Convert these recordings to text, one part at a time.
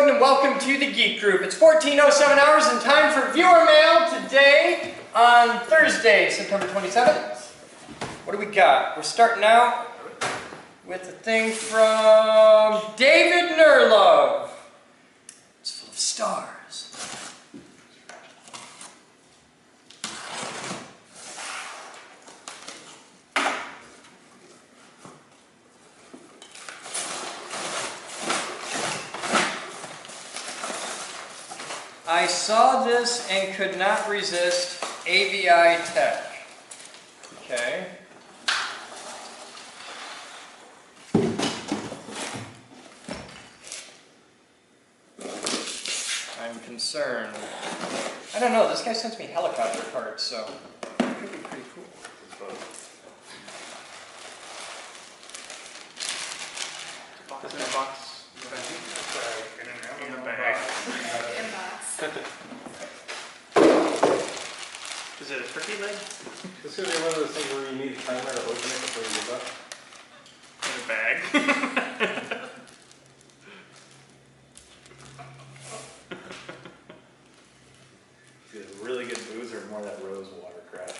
Boden and welcome to the Geek Group. It's 14:07 hours and time for viewer mail today on Thursday, September 27th. What do we got? We're starting out with a thing from David Nerlove. It's full of stars. I saw this and could not resist AVI Tech. Okay. I'm concerned. I don't know, this guy sends me helicopter parts, so it could be pretty cool. Box in a box. In a bag. Is it a turkey leg? This is going to be one of those things where you need a timer to open it before you give up. In a bag. Is it really good booze or more of that rose water crap?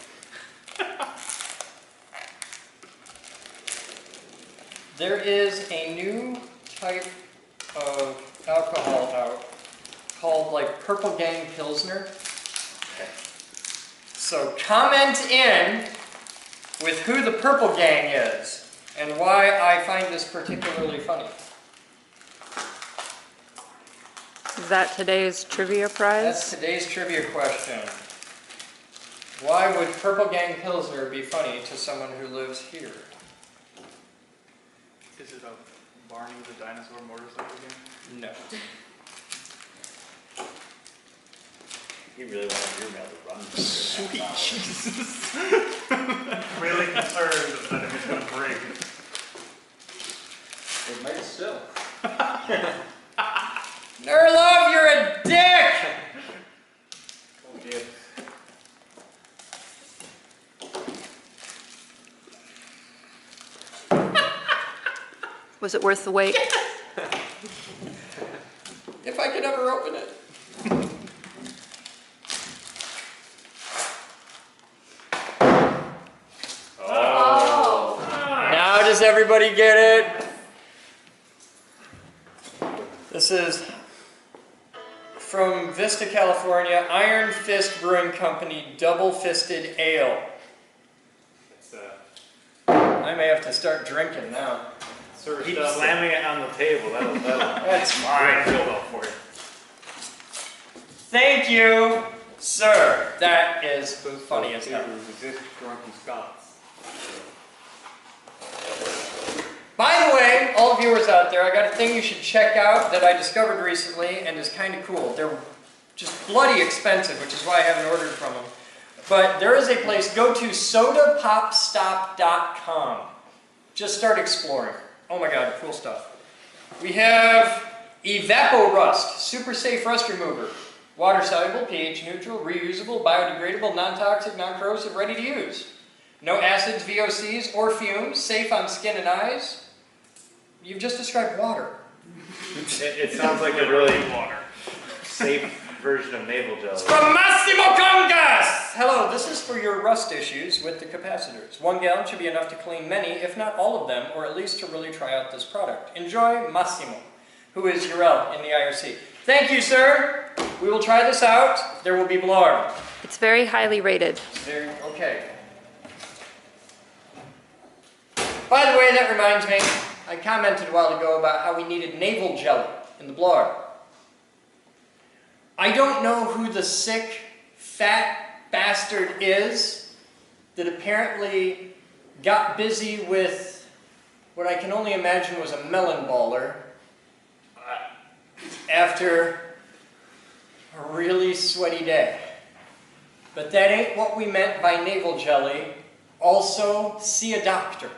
There is a new type of alcohol out called like Purple Gang Pilsner. So comment in with who the Purple Gang is and why I find this particularly funny. Is that today's trivia prize? That's today's trivia question. Why would Purple Gang Pilsner be funny to someone who lives here? Is it a Barney the dinosaur motorcycle game? No. You really wanted your mail to run. Sweet Jesus. I'm really concerned that it was going to break. It might still. Nerlove, you're a dick! Oh dear. Was it worth the wait? If I could ever open it. Now does everybody get it? This is from Vista, California, Iron Fist Brewing Company Double Fisted Ale. I may have to start drinking now. Sort of slamming it on the table. That's fine. Feel well for you. Thank you, sir. That is funny as hell. Resist drunken Scots. By the way, all the viewers out there, I got a thing you should check out that I discovered recently and is kind of cool. They're just bloody expensive, which is why I haven't ordered from them. But there is a place, go to sodapopstop.com. Just start exploring. Oh my god, cool stuff. We have EvapoRust, super safe rust remover. Water soluble, pH neutral, reusable, biodegradable, non-toxic, non-corrosive, ready to use. No acids, VOCs, or fumes, safe on skin and eyes. You've just described water. It sounds like a really safe version of navel gel. It's from Massimo Congas! Hello, this is for your rust issues with the capacitors. 1 gallon should be enough to clean many, if not all of them, or at least to really try out this product. Enjoy, Massimo, who is Urel in the IRC. Thank you, sir. We will try this out. There will be blurb. It's very highly rated. Very, okay. By the way, that reminds me, I commented a while ago about how we needed navel jelly in the blurb. I don't know who the sick, fat bastard is that apparently got busy with what I can only imagine was a melon baller after a really sweaty day. But that ain't what we meant by navel jelly. Also, see a doctor.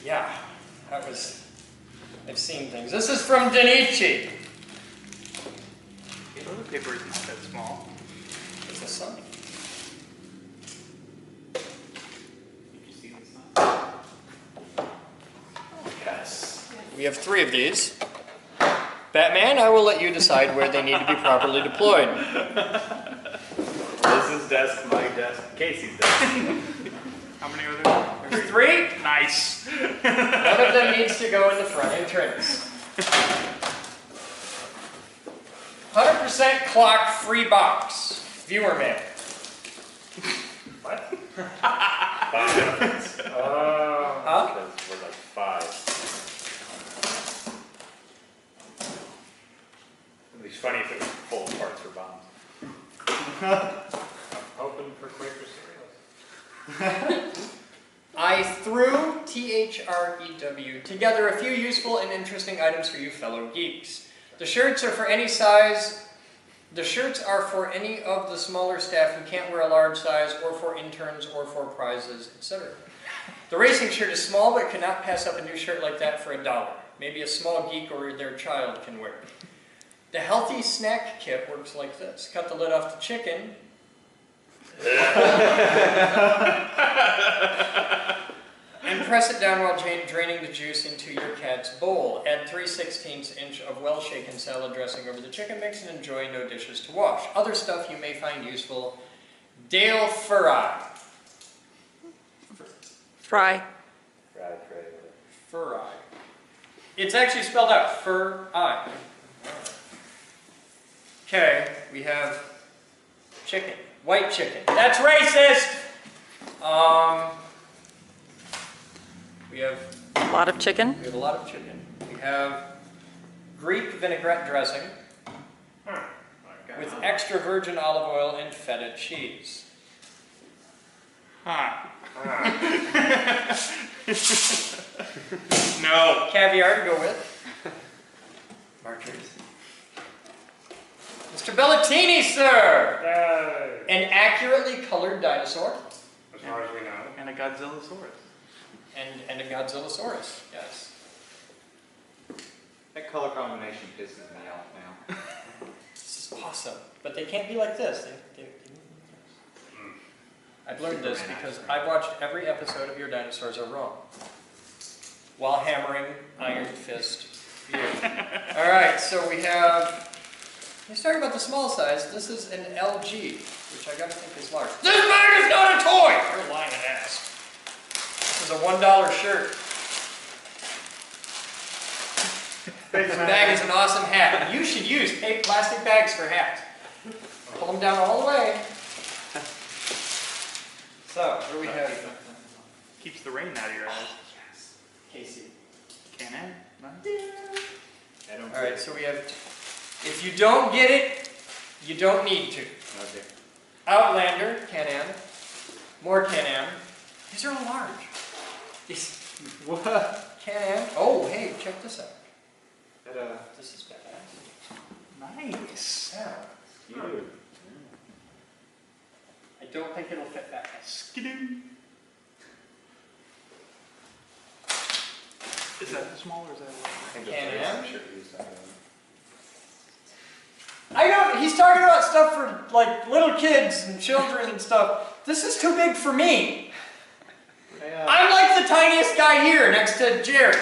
Yeah, that was, I've seen things. This is from Denichi. The other paper isn't that small. It's a sign. Did you see this? Yes. We have 3 of these. Batman, I will let you decide where they need to be properly deployed. Liz's desk, my desk, Casey's desk. How many are there? There's 3. Nice. One of them needs to go in the front entrance. 100% clock free box. Viewer mail. What? 5 minutes. Huh? Because we're like 5. It'd be funny if it was full of parts for bombs. Hoping for quicker cereals. I threw, THREW, together a few useful and interesting items for you fellow geeks. The shirts are for any size. The shirts are for any of the smaller staff who can't wear a large size, or for interns, or for prizes, etc. The racing shirt is small, but cannot pass up a new shirt like that for $1. Maybe a small geek or their child can wear it. The healthy snack kit works like this. Cut the lid off the chicken. And press it down while draining the juice into your cat's bowl. Add 3/16 inch of well-shaken salad dressing over the chicken mix and enjoy. No dishes to wash. Other stuff you may find useful. Dale Fry. Fry. Fry. It's actually spelled out. Fur-I. Okay, we have chicken. White chicken. That's racist! We have A lot of chicken. a lot of chicken. We have Greek vinaigrette dressing with extra virgin olive oil and feta cheese. Huh. No. Caviar to go with. Margaritas. Mr. Bellatini, sir! Yay. An accurately colored dinosaur. As far as we know. And a Godzillasaurus. And a Godzillasaurus, yes. That color combination pisses me off now. This is awesome. But they can't be like this. They I've learned this because I've watched every episode of Your Dinosaurs Are Wrong while hammering Iron Fist. Alright, so we have... Let's talk about the small size. This is an LG, which I gotta think is large. This bag is not a toy! You're lying ass. This is a $1 shirt. This bag is an awesome hat. You should use plastic bags for hats. Pull them down all the way. So, what do we have here? Keeps the rain out of your eyes. Casey. Can Alright, so we have... If you don't get it, you don't need to. Okay. Outlander, Can-Am. More Can-Am. These are all large. These What? Can-Am. Oh, hey, check this out. That, This is badass. Nice. Yeah. cute. I don't think it'll fit that. Skidoo. Is that small or is that I think the Can-Am? racing shirt used that one. I know, he's talking about stuff for, like, little kids and children and stuff. This is too big for me. Yeah. I'm like the tiniest guy here next to Jared.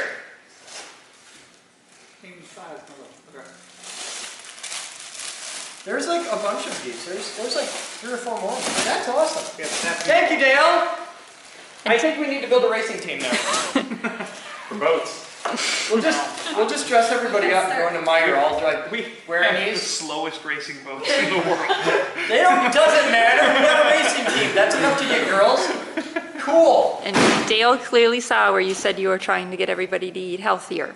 King size, okay. There's like a bunch of these. There's like 3 or 4 more. That's awesome. We have snappy Thank you, Dale. I think we need to build a racing team now. for boats. We'll just dress everybody up and go into Meyer all like wearing the these. slowest racing boats in the world. It doesn't matter. We got a racing team. That's enough to get girls. Cool. And Dale clearly saw where you said you were trying to get everybody to eat healthier.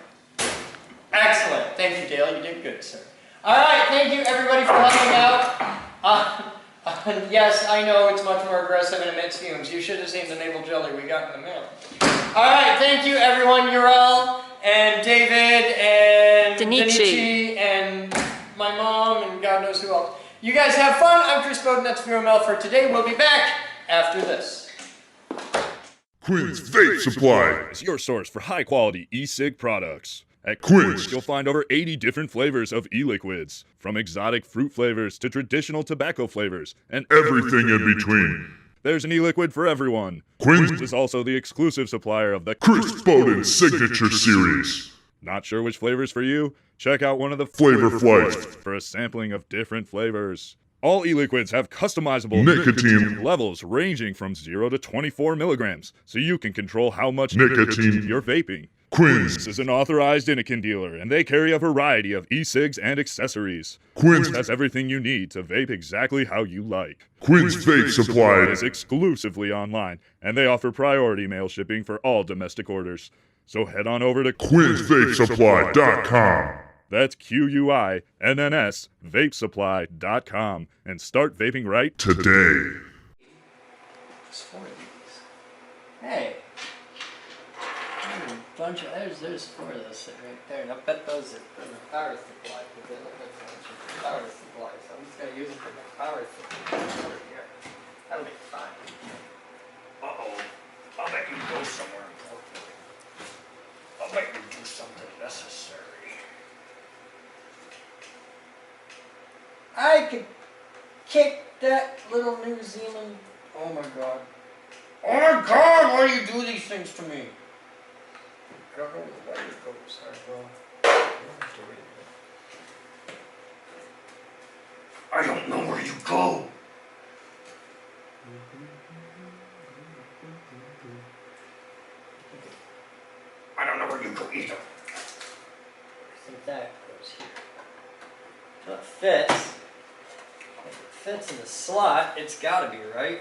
Excellent. Thank you, Dale. You did good, sir. All right. Thank you, everybody, for helping out. Yes, I know it's much more aggressive and emits fumes. You should have seen the navel jelly we got in the mail. All right. Thank you, everyone. Urel and David and Denichi. and my mom and God knows who else. You guys have fun. I'm Chris Boden. That's Viewer Mail for today. We'll be back after this. Quinn's Vape Supply. is your source for high-quality e-cig products. At Quinn's. Quinn's, you'll find over 80 different flavors of e-liquids, from exotic fruit flavors to traditional tobacco flavors, and Everything in between. there's an e-liquid for everyone. Quinn's is also the exclusive supplier of the Chris Boden Signature Series. Not sure which flavor's for you? check out one of the Flavor Flights. for a sampling of different flavors. All e-liquids have customizable Nicotine. levels ranging from 0 to 24 milligrams, so you can control how much Nicotine. you're vaping. Quinns. This is an authorized Inokin dealer, and they carry a variety of e-cigs and accessories. Quinns. Has everything you need to vape exactly how you like. Quinns Vape Supply. Is exclusively online, and they offer priority mail shipping for all domestic orders. So head on over to QuinnsVapeSupply.com. That's QUINNS vapesupply.com and start vaping right Today. There's 4 of these. Hey. There's a bunch of, there's 4 of those sitting right there. And I bet those are for the power supply. Because they look like they're power supply. So I'm just going to use it for my power supply over here. That'll be fine. Uh-oh. I'll bet you go somewhere important. I'll bet you do something necessary. I could kick that little New Zealand. Oh my god. Oh my god, why do you do these things to me? I don't know where the wire goes. Alright, well. I don't know where you go. I don't know where you go either. I think that goes here. So it fits. If it fits in the slot, it's gotta be, right?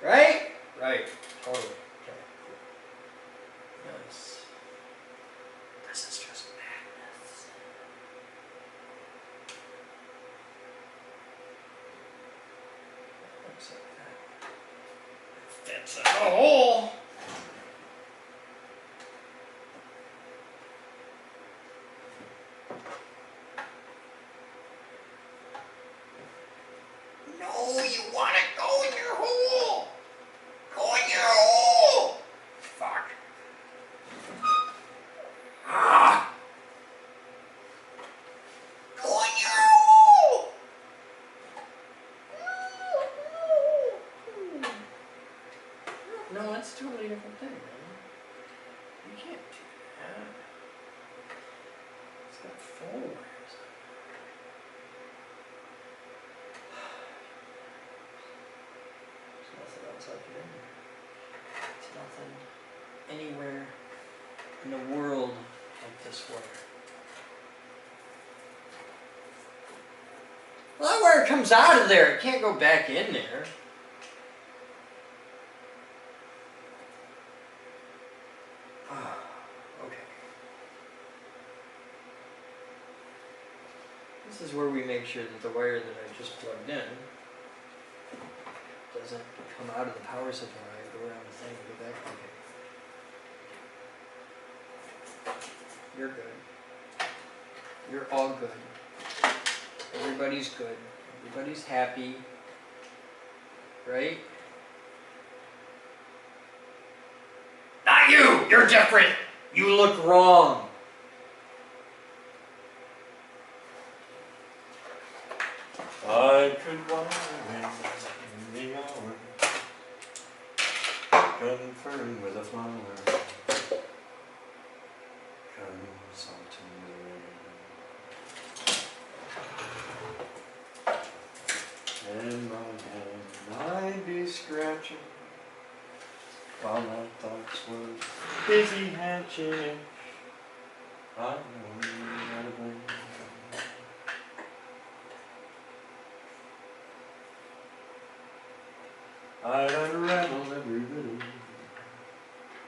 Right? Right. Totally. Okay. Nice. This is just madness. Looks like that. It fits in the hole. No, you want to go in your hole. Go in your hole. Fuck. Ah. Go in your hole. No, that's a totally different thing, man. You can't do that. It's got 4 wires. Nothing else like it in there. It's nothing anywhere in the world like this wire. Well, that wire comes out of there. It can't go back in there. Okay. This is where we make sure that the wire that I just plugged in doesn't come out of the power supply, go around the thing, and go back. Okay. You're good. You're all good. Everybody's good. Everybody's happy. Right? Not you! You're different! You look wrong! I could wonder in the hour, confirm with a flower, consulting the rain. In my hand I'd be scratching, while my thoughts were busy hatching. I know how to blame. I'd unravel every riddle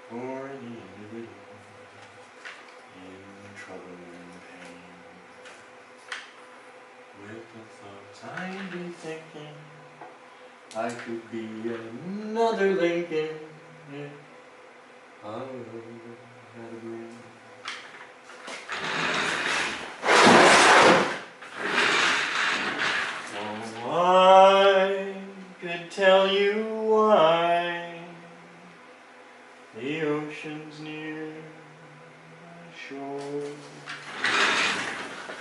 for any individual in trouble and pain. With the thoughts I'd be thinking, I could be another Lincoln if I had a brain. Oh, I could tell you why the ocean's near my shore.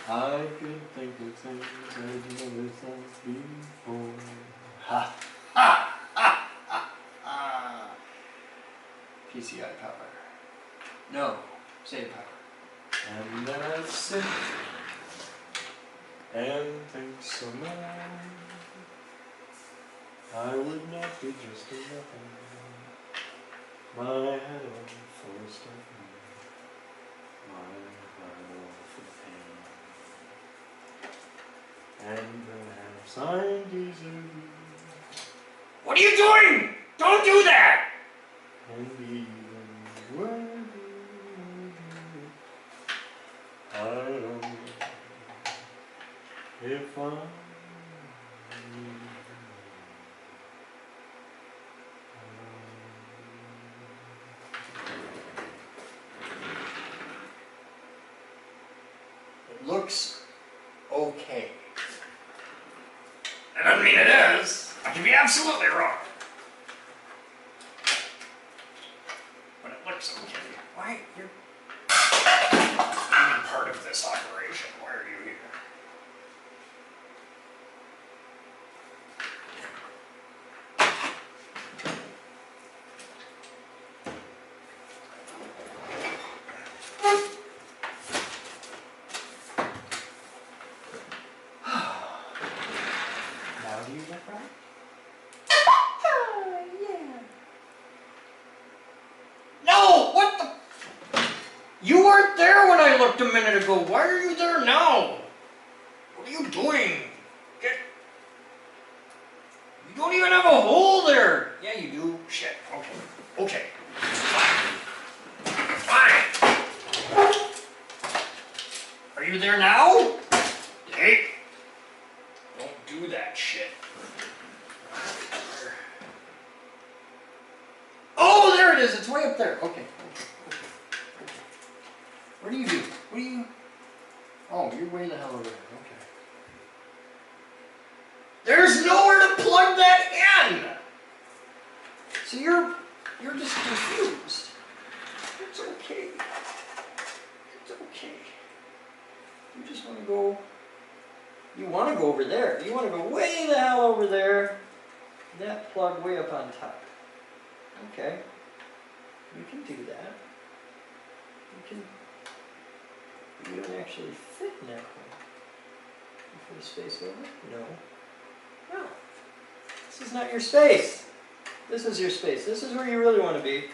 I could think of things I'd never thought before. Ha! Ha! Ha! Ha! Ha! PCI power. No, save power. And then I sit and think some more. I would not be just a nothing. My head on full of stuff. My heart all full of pain. And perhaps I'm deserving. What are you doing? Don't do that! And even worthy. I don't know if I'm It looks okay. That doesn't mean it is. I could be absolutely wrong. But it looks okay. Why? You're even part of this operation. Why are you here? Now do you look right? No! What the? You weren't there when I looked a minute ago. Why are you there now? What are you doing? Get. You don't even have a hole there. Yeah, you do. Shit. Okay. Okay. Fine. Fine. Are you there now? Hey. Don't do that shit. Oh, there it is. It's way up there. Okay. What do you do? What do you... Oh, you're way the hell over there. Okay. There's nowhere to plug that in! So you're just confused. It's okay. It's okay. You just want to go... You want to go over there. You want to go way the hell over there. That plug way up on top. Okay. You can do that. You can... You don't actually fit in that hole. You put a space over? No. No. This is not your space. This is your space. This is where you really want to be.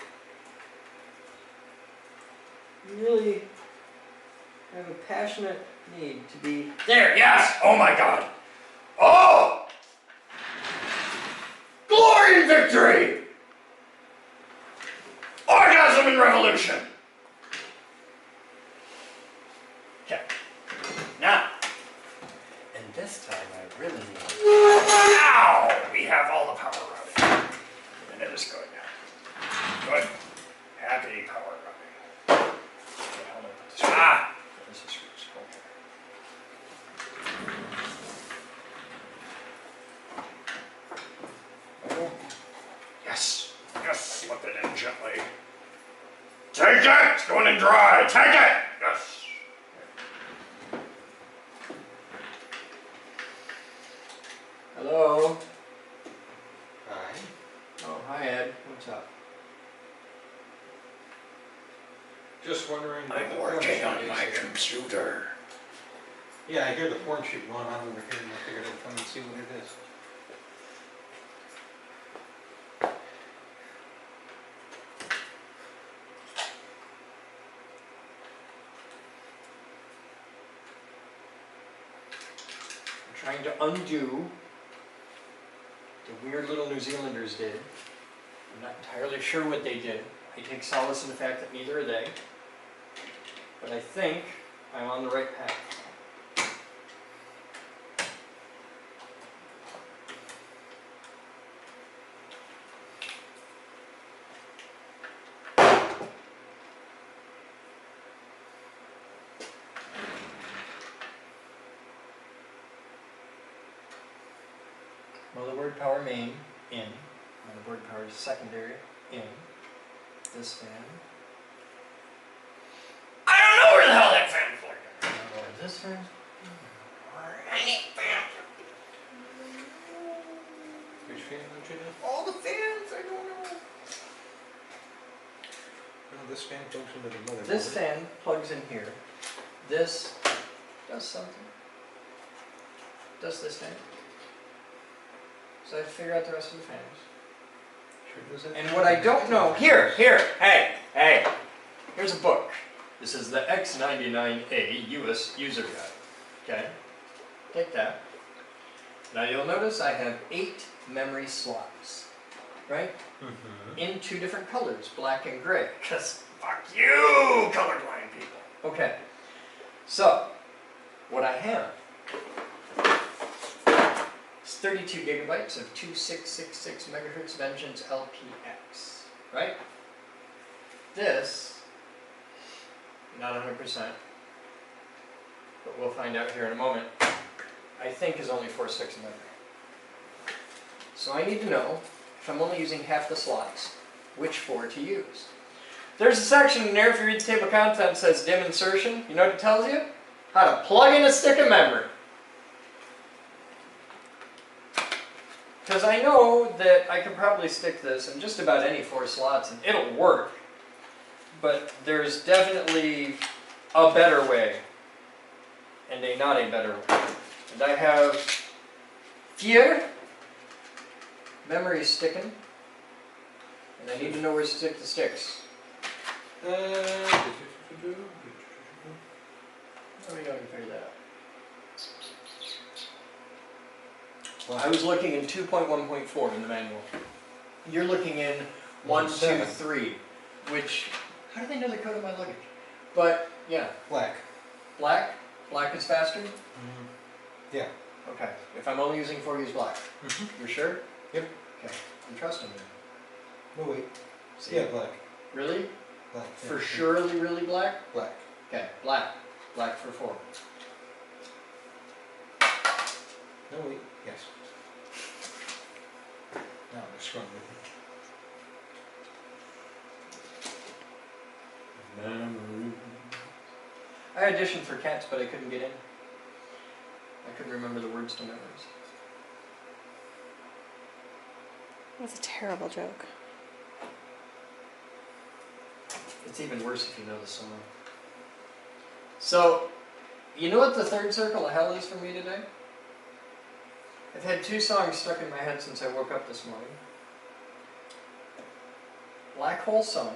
You really have a passionate need to be there. Yes! Oh my God! Oh! Glory and victory! Orgasm and revolution! Okay. Now. And this time I really need... Now! We have all the power running. And it is good. Good. Happy power running. Ah! This is okay. Oh. Yes. Yes. Slip it in gently. Take it! It's going in dry. Take it! Yes. Hello? Hi. Oh, hi Ed. What's up? Just wondering. I'm working on my computer. Yeah, I hear the porn shoot going on over here, and I figured I'd come and see what it is. I'm trying to undo the weird little New Zealanders did. I'm not entirely sure what they did. I take solace in the fact that neither are they. But I think I'm on the right path. Motherboard power main, in. Motherboard power secondary, in. This fan. I don't know where the hell that fan plugged in. I don't know where this fan. Or any fan. Which fan don't you know? All the fans, I don't know. No, this this fan plugs into the motherboard? This fan plugs in here. This does something. Does this thing. So I have to figure out the rest of the fans. Sure does that. And what I don't know, hey, here's a book. This is the X99A US User Guide. Okay, take that. Now you'll notice I have 8 memory slots, right? Mm-hmm. In 2 different colors, black and gray. Because fuck you, colorblind people. Okay, so what I have is 32 gigabytes of 2666 megahertz Vengeance LPX, right? This, not 100%, but we'll find out here in a moment, I think is only 4 sticks of memory. So I need to know, if I'm only using half the slots, which 4 to use. There's a section in there, if you read the table of contents, that says DIMM insertion. You know what it tells you? How to plug in a stick of memory. Because I know that I could probably stick this in just about any 4 slots and it'll work. But there's definitely a better way and a not a better way. And I have 4 memory sticking, and I need to know where to stick the sticks. How are we going to figure that out? I was looking in 2.1.4 in the manual. You're looking in 1.2.3, which, how do they know the code of my luggage? But, yeah. Black. Black? Black is faster? Yeah. Okay. If I'm only using 4, use black. Mm-hmm. You're sure? Yep. Okay. I'm trusting you. No wait. See? Yeah, black. Really? Black. For yeah. surely really black? Black. Okay, black. Black for 4. No wait. Yes. Now they're screwing with me. Memory. I auditioned for Cats, but I couldn't get in. I couldn't remember the words to memories. That was a terrible joke. It's even worse if you know the song. So, you know what the third circle of hell is for me today? I've had 2 songs stuck in my head since I woke up this morning. Black Hole Sun,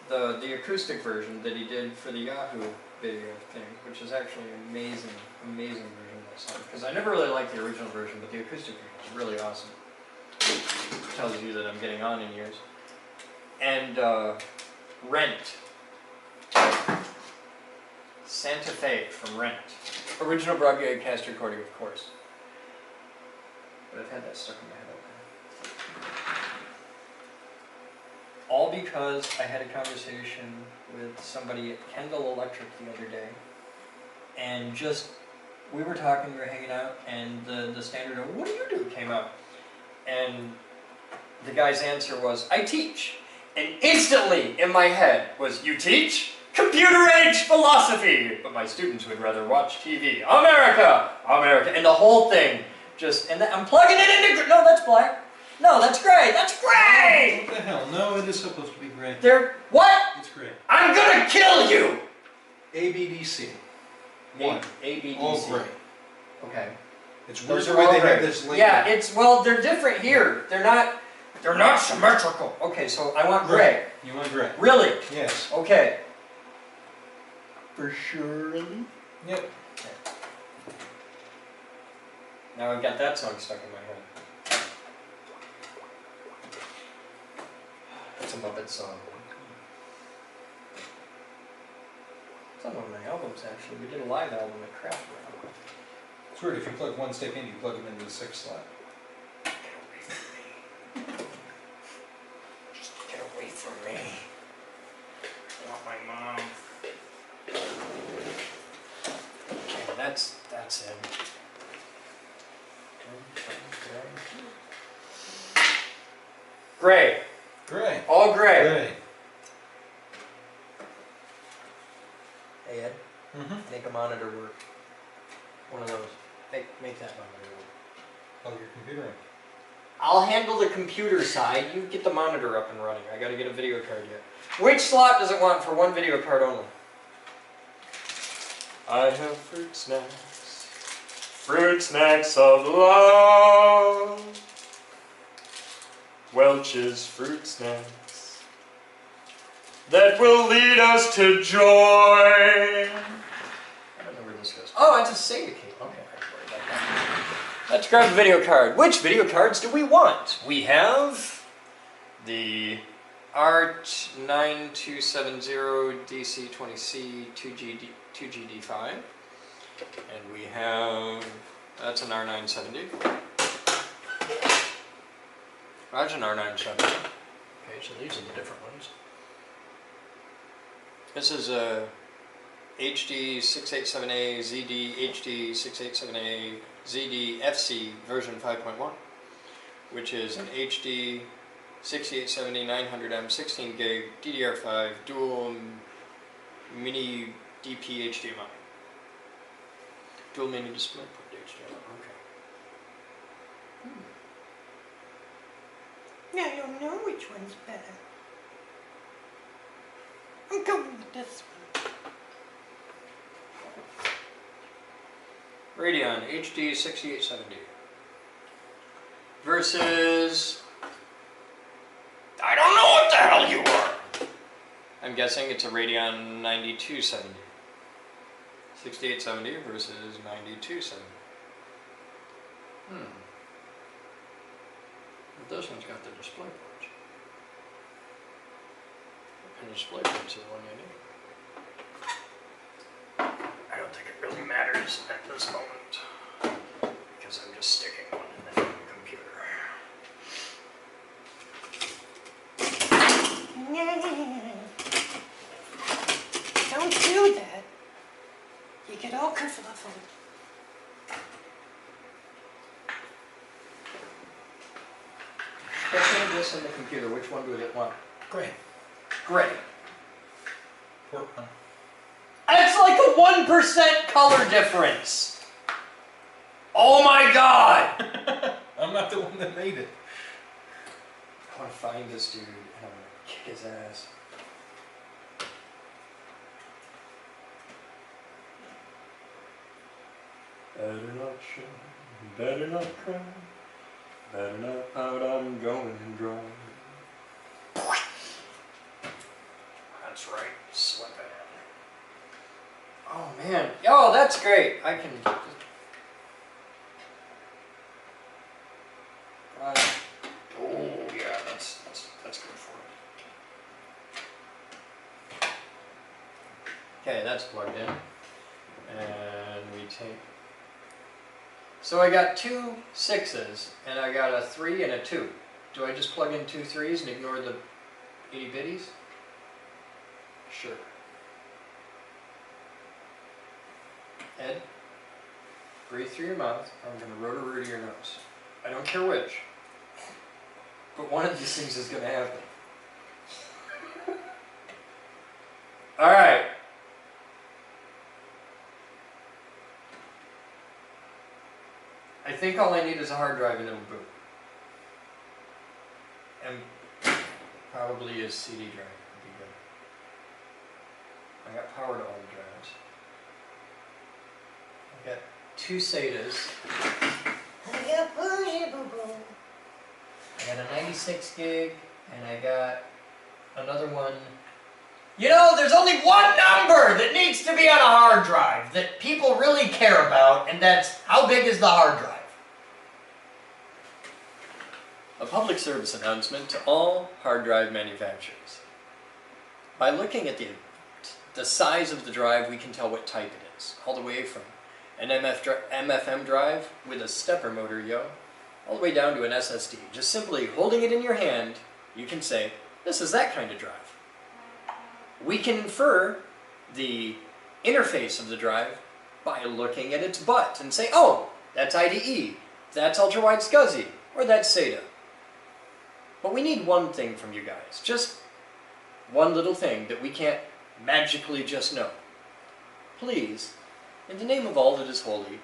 the acoustic version that he did for the Yahoo video thing, which is actually an amazing, amazing version of that song. Because I never really liked the original version, but the acoustic version is really awesome. It tells you that I'm getting on in years. And Rent. Santa Fe from Rent. Original broadcast recording, of course. But I've had that stuck in my head all day. All because I had a conversation with somebody at Kendall Electric the other day. And just, we were talking, we were hanging out, and the standard of, what do you do, came up. And the guy's answer was, I teach. And instantly in my head was, you teach? Computer age philosophy! But my students would rather watch TV. America! America! And the whole thing just, and I'm plugging it into, no, that's black. No, that's gray. That's gray! What the hell? No, it is supposed to be gray. They're, what? It's gray. I'm gonna kill you! ABDC. One. ABDC. All gray. Okay. It's Those weird are the all way they have gray. this label. Yeah, it's, well, they're different here. They're not symmetrical. Okay, so I want gray. You want gray? Really? Yes. Okay. For surely? Yep. Now I've got that song stuck in my head. It's a Muppet song. It's on one of my albums, actually. We did a live album at Craft Rock. It's weird. If you plug one stick in, you plug it into the 6th slot. Just get away from me. I want my mom. Okay, that's it. Gray. Gray. All gray. Gray. Hey Ed, Mm-hmm. make a monitor work. One of those. Make that monitor work. Plug your computer in. I'll handle the computer side. You get the monitor up and running. I gotta get a video card yet. Which slot does it want for one video card only? I have fruit snacks. Fruit snacks of love. Welch's fruit snacks that will lead us to joy. I don't know where this goes. Oh, it's a Sega cable. Okay, I can worry about that. Let's grab a video card. Which video cards do we want? We have the ART9270 DC20C 2GD5. And we have, that's an R970. That's an R970. Okay, so these are the different ones. This is a HD687A ZD HD687A ZD FC version 5.1, which is an HD 6870 900M 16 gig DDR5 dual mini DP HDMI. Dual mini display port HDMI. Okay. Now I don't know which one's better. I'm going with this one. Radeon HD 6870 versus, I don't know what the hell you are. I'm guessing it's a Radeon 9270. 6870 versus 9270. But this one's got the display ports. And the display ports are the one you need. I don't think it really matters at this moment, because I'm just sticking one in the computer. Don't do that. You get all kerfluffled. Between this and the computer, which one do we want? Great. Gray. What one? It's like a 1% color difference. Oh my god! I'm not the one that made it. I want to find this dude and I'm gonna kick his ass. Better not show, better not cry, better not pout, I'm going dry. That's right, slip it in. Oh man, oh that's great. I can just... oh yeah, that's good for it. Okay, that's plugged in. And we take... So I got 2 6s, and I got a 3 and a 2. Do I just plug in 2 3s and ignore the itty bitties? Sure. Ed, breathe through your mouth, or I'm going to rotor-roo to your nose. I don't care which, but one of these things is going to happen. Alright. I think all I need is a hard drive and it'll boot. And probably a CD drive would be good. I got power to all the drives. I got 2 SATAs. I got bougie boo boo. I got a 96 gig, and I got another one. You know, there's only one number that needs to be on a hard drive that people really care about, and that's how big is the hard drive? A public service announcement to all hard drive manufacturers. By looking at the size of the drive, we can tell what type it is, all the way from an MFM drive with a stepper motor, all the way down to an SSD. Just simply holding it in your hand, you can say, this is that kind of drive. We can infer the interface of the drive by looking at its butt and say, oh, that's IDE, that's ultra-wide SCSI, or that's SATA. But we need one thing from you guys, just one little thing that we can't magically just know. Please, in the name of all that is holy,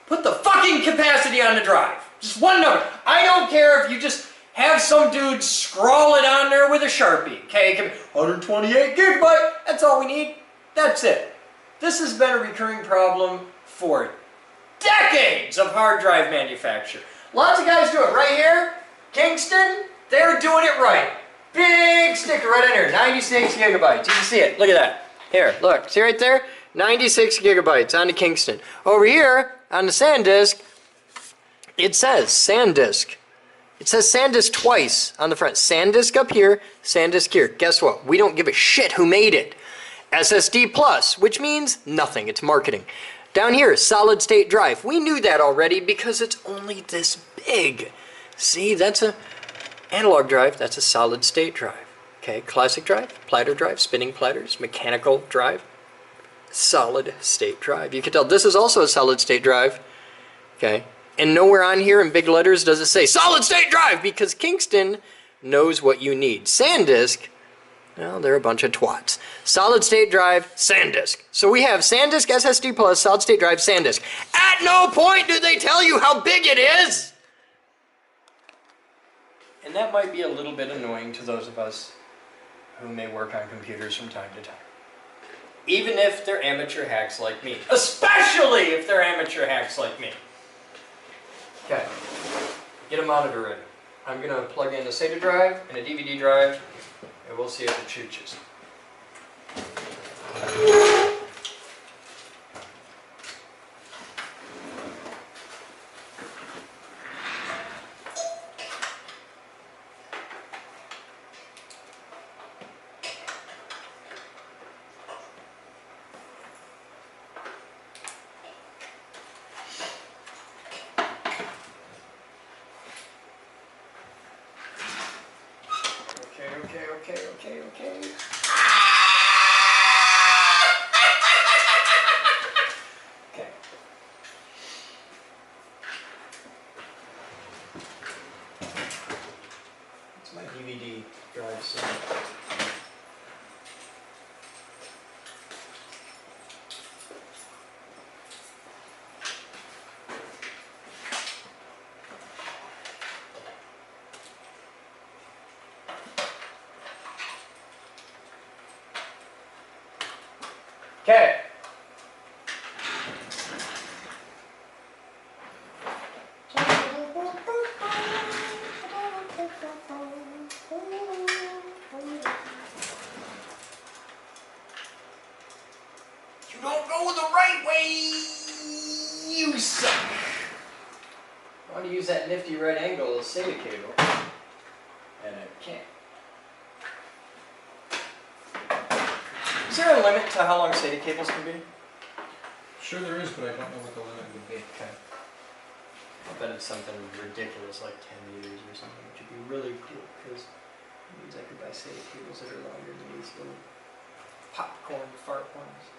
Put the fucking capacity on the drive. Just one number. I don't care if you just have some dude scrawl it on there with a Sharpie. Okay, 128 gigabyte. That's all we need. That's it. This has been a recurring problem for decades of hard drive manufacture. Lots of guys do it. Right here, Kingston, they're doing it right. Big sticker right on here, 96 gigabytes. You can see it. Look at that. Here, look. See right there? 96 gigabytes on the Kingston. Over here, on the SanDisk, it says SanDisk. It says SanDisk twice on the front. SanDisk up here, SanDisk here. Guess what? We don't give a shit who made it. SSD Plus, which means nothing. It's marketing. Down here, solid state drive. We knew that already because it's only this big. See, that's a analog drive. That's a solid state drive. Okay, classic drive, platter drive, spinning platters, mechanical drive, solid state drive. You can tell this is also a solid state drive. Okay, and nowhere on here in big letters does it say solid state drive because Kingston knows what you need. SanDisk, well, they're a bunch of twats. Solid state drive, SanDisk. So we have SanDisk SSD Plus, solid state drive, SanDisk. At no point do they tell you how big it is! And that might be a little bit annoying to those of us who may work on computers from time to time. Even if they're amateur hacks like me. Especially if they're amateur hacks like me. Okay, get a monitor ready. I'm going to plug in a SATA drive and a DVD drive, and we'll see if it chooches. Okay. Okay. It's my DVD drive set. Okay. You don't go the right way, you suck. I want to use that nifty right angle SATA cable, and I can't. Is there a limit to how long SATA cables can be? Sure there is, but I don't know what the limit would be. Okay. I bet it's something ridiculous like 10 meters or something, which would be really cool because it means I could buy SATA cables that are longer than these little popcorn fart ones.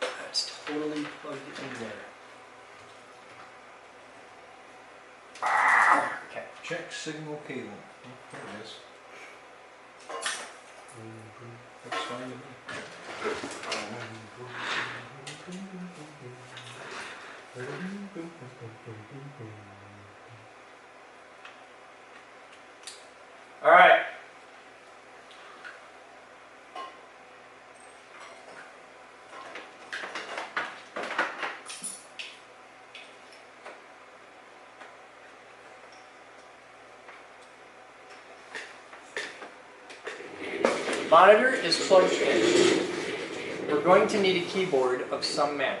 That's totally plugged in there. Okay. Check signal cable. Oh, there it is. Looks fine to me. All right. Monitor is plugged in. We're going to need a keyboard of some manner.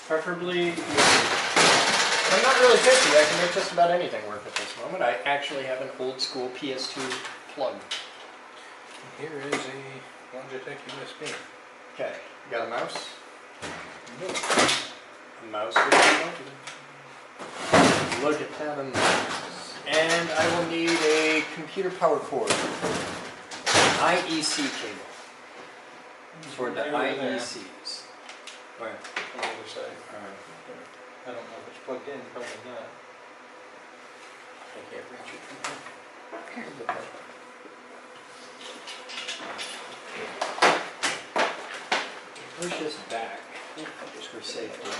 Preferably, I'm not really picky. I can make just about anything work at this moment. I actually have an old school PS2 plug. Here is a Logitech USB. Okay, you got a mouse? A mouse with a mouse. Look at that, a mouse. And I will need a computer power cord. IEC cable. For the IECs. Where? On the other side. Alright. I don't know if it's plugged in, probably not. I can't reach it from here. Where's this back? Just for safety.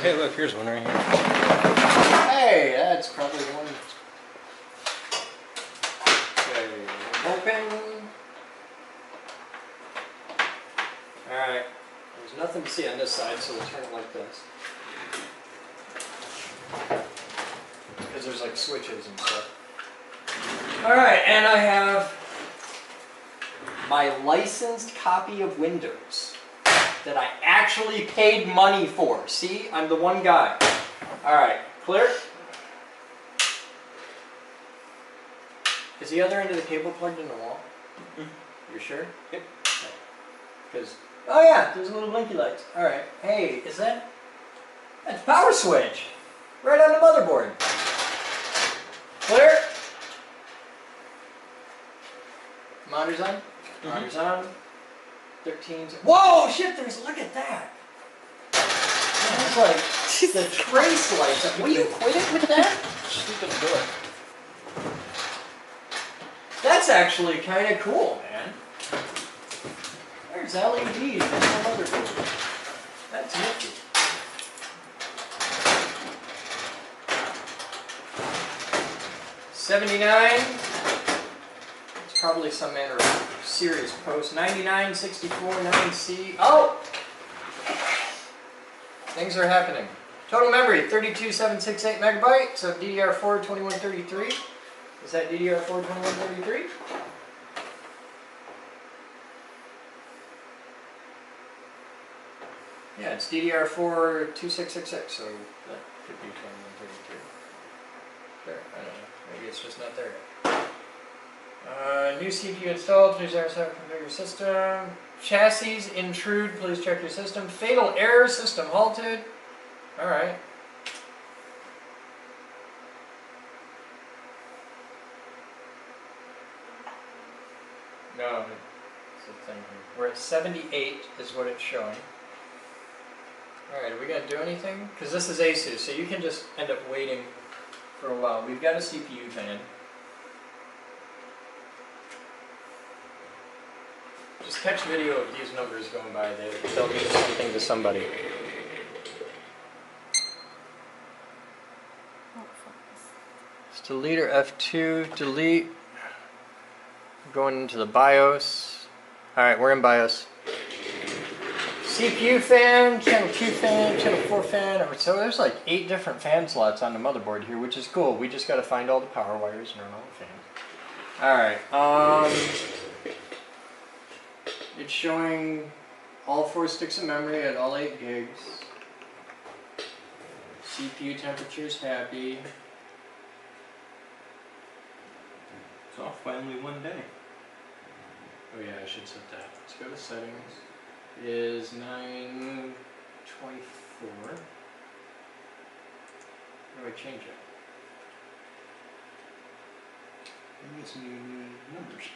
Hey, look, here's one right here. Hey, that's probably the one. Okay, open. Alright, there's nothing to see on this side, so we'll turn it like this. Because there's like switches and stuff. Alright, and I have my licensed copy of Windows that I actually paid money for. See, I'm the one guy. Alright, clear? Is the other end of the cable plugged in the wall? You're sure? Yep. Because, oh yeah, there's little blinky lights. Alright, hey, is that? That's power switch. Right on the motherboard. Clear? Monitor's on? Monitor's on. 13. Whoa, shit, look at that. That's like the trace lights. Will you quit it with that? Stupid book. That's actually kind of cool, man. There's LEDs in the motherboard. That's nifty. $79. It's probably some manner of serious post. 99, 64, 9C. Oh! Things are happening. Total memory, 32,768 megabytes of DDR4 2133. Is that DDR4 2133? Yeah, it's DDR4 2666, so that could be 2133. There, I don't know. Maybe it's just not there yet. New CPU installed. Please configure your system. Chassis intrude. Please check your system. Fatal error. System halted. All right. No, it's a thing here. We're at 78 is what it's showing. All right, are we gonna do anything? Because this is ASUS, so you can just end up waiting for a while. We've got a CPU fan. Just catch video of these numbers going by. They'll mean something to somebody. It's delete or F2, delete. Going into the BIOS. Alright, we're in BIOS. CPU fan, channel 2 fan, channel 4 fan. So there's like 8 different fan slots on the motherboard here, which is cool. We just gotta find all the power wires and run all the fans. Alright, it's showing all 4 sticks of memory at all 8 gigs. CPU temperature's happy. It's off by only one day. Oh yeah, I should set that. Let's go to settings. It is 9:24. How do I change it? Maybe it's new numbers.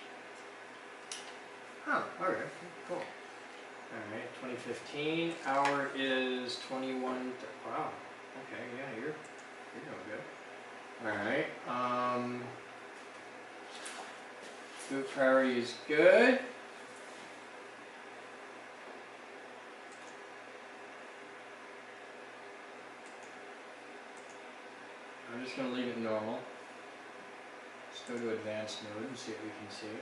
Oh, alright, cool. Alright, 2015. Hour is 21. Wow. Okay, yeah, you're doing good. Alright. Boot priority is good. I'm just going to leave it normal. Let's go to advanced mode and see what we can see.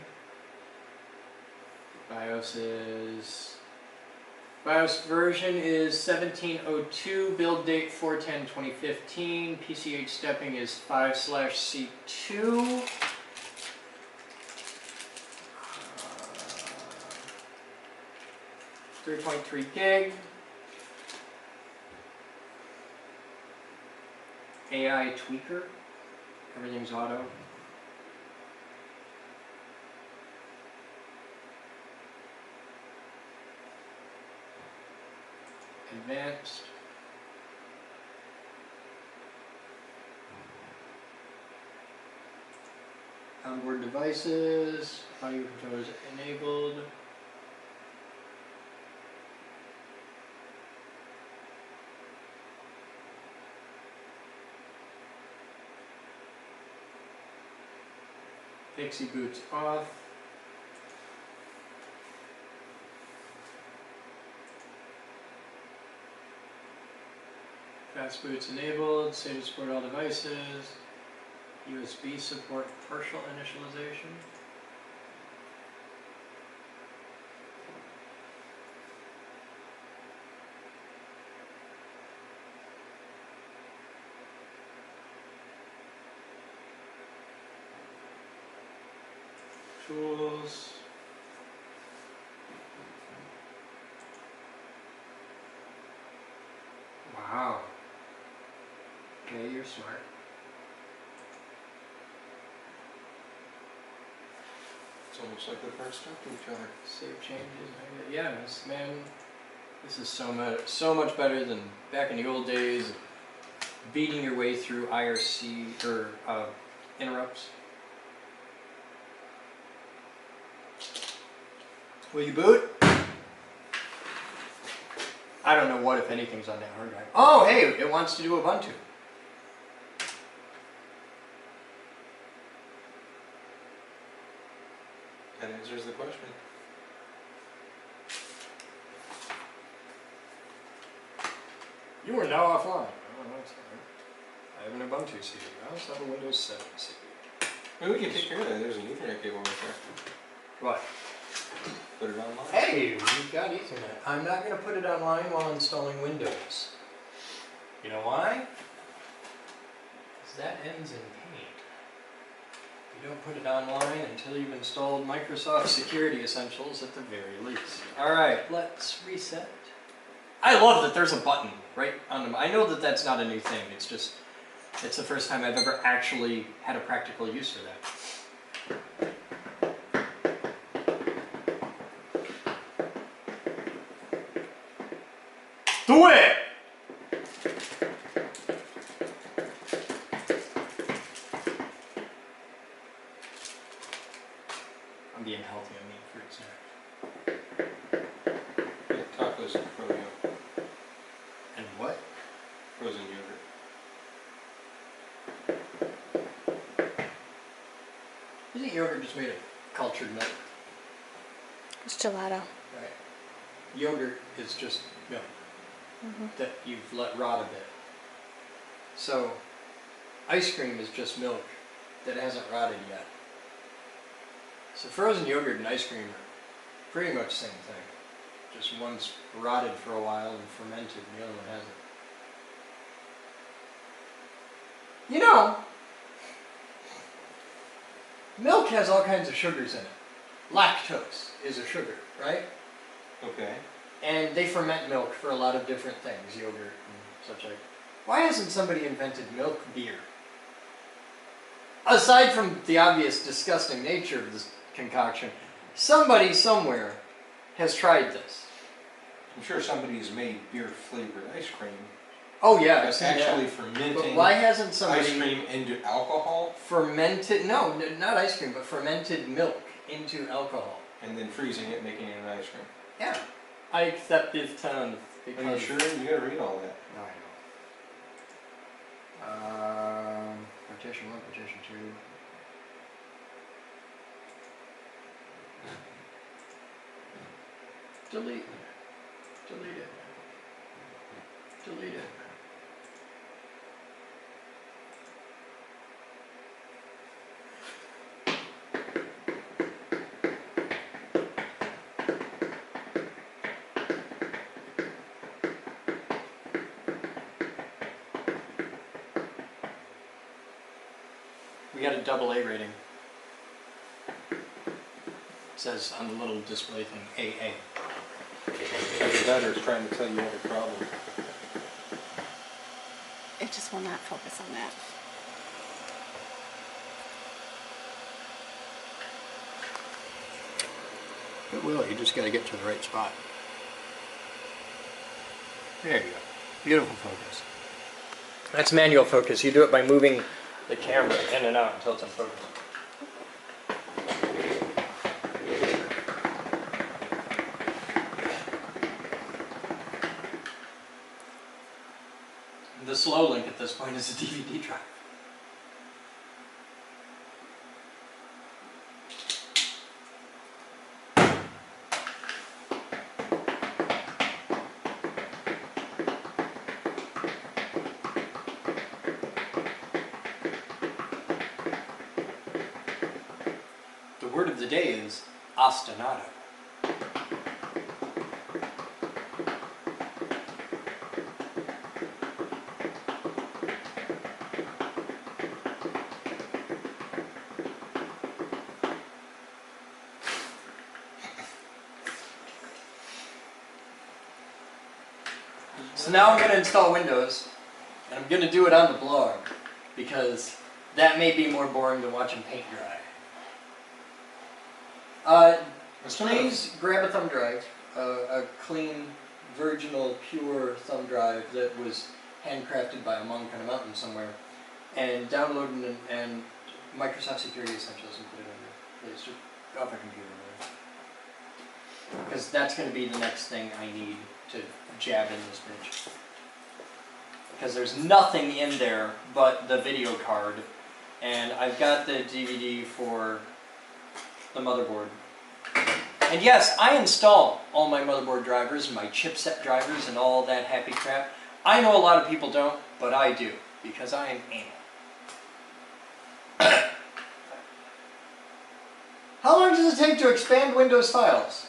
BIOS version is 1702, build date 4/10/2015, PCH stepping is 5/C2. 3.3 gig. AI tweaker. Everything's auto. Advanced. Onboard devices. Audio controllers enabled. Pixie boots off. Fast boots enabled, say to support all devices. USB support partial initialization. Tools. Wow. Okay, you're smart. It's almost like the parts talk to each other. Save changes. Yeah, this is so much better than back in the old days, beating your way through IRC or interrupts. Will you boot? I don't know what, if anything's on that hard drive. Oh, hey, it wants to do Ubuntu. That answers the question. You are now offline. Oh, that's fine. I have an Ubuntu CD. I also have a Windows 7 CD. Maybe we can take care of that. There's an Ethernet cable right there. What? Put it online. Hey, you've got Ethernet. I'm not going to put it online while installing Windows. You know why? Because that ends in pain. You don't put it online until you've installed Microsoft Security Essentials at the very least. Alright, let's reset. I love that there's a button right on the... I know that that's not a new thing. It's just... It's the first time I've ever actually had a practical use for that. Do it! I'm being healthy on meat fruits now. Yeah, tacos and froyo. And what? Frozen yogurt. Isn't yogurt just made of cultured milk? It's gelato. Right. Yogurt is just milk that you've let rot a bit. So, ice cream is just milk that hasn't rotted yet. So frozen yogurt and ice cream are pretty much the same thing. Just one's rotted for a while and fermented and the other one hasn't. You know, milk has all kinds of sugars in it. Lactose is a sugar, right? Okay. And they ferment milk for a lot of different things, yogurt and such like. Why hasn't somebody invented milk beer? Aside from the obvious disgusting nature of this concoction, somebody somewhere has tried this. I'm sure somebody's made beer flavored ice cream. Oh yeah, I've That's seen actually that. fermenting But why hasn't ice somebody cream into alcohol fermented, no, not ice cream, but fermented milk into alcohol? and then freezing it, making it an ice cream. Yeah. I accept this term because... Are you sure? You gotta read all that. No, I know. Partition 1, partition 2. Delete. Delete it. Delete it. We got a AA rating. It says on the little display thing, AA. Either that or it's trying to tell you you have a problem. It just will not focus on that. It will, you just gotta get to the right spot. There you go. Beautiful focus. That's manual focus. You do it by moving the camera in and out until it's in focus. The slow link at this point is a DVD drive. The word of the day is ostinato. So now I'm going to install Windows, and I'm going to do it on the blog, because that may be more boring than watching paint dry. Please grab a thumb drive, a clean, virginal, pure thumb drive that was handcrafted by a monk on a mountain somewhere, and download and Microsoft Security Essentials and put it on your place, off a computer. Because that's going to be the next thing I need to jab in this bitch. Because there's nothing in there but the video card, and I've got the DVD for the motherboard. And yes, I install all my motherboard drivers and my chipset drivers and all that happy crap. I know a lot of people don't, but I do, because I am anal. How long does it take to expand Windows files?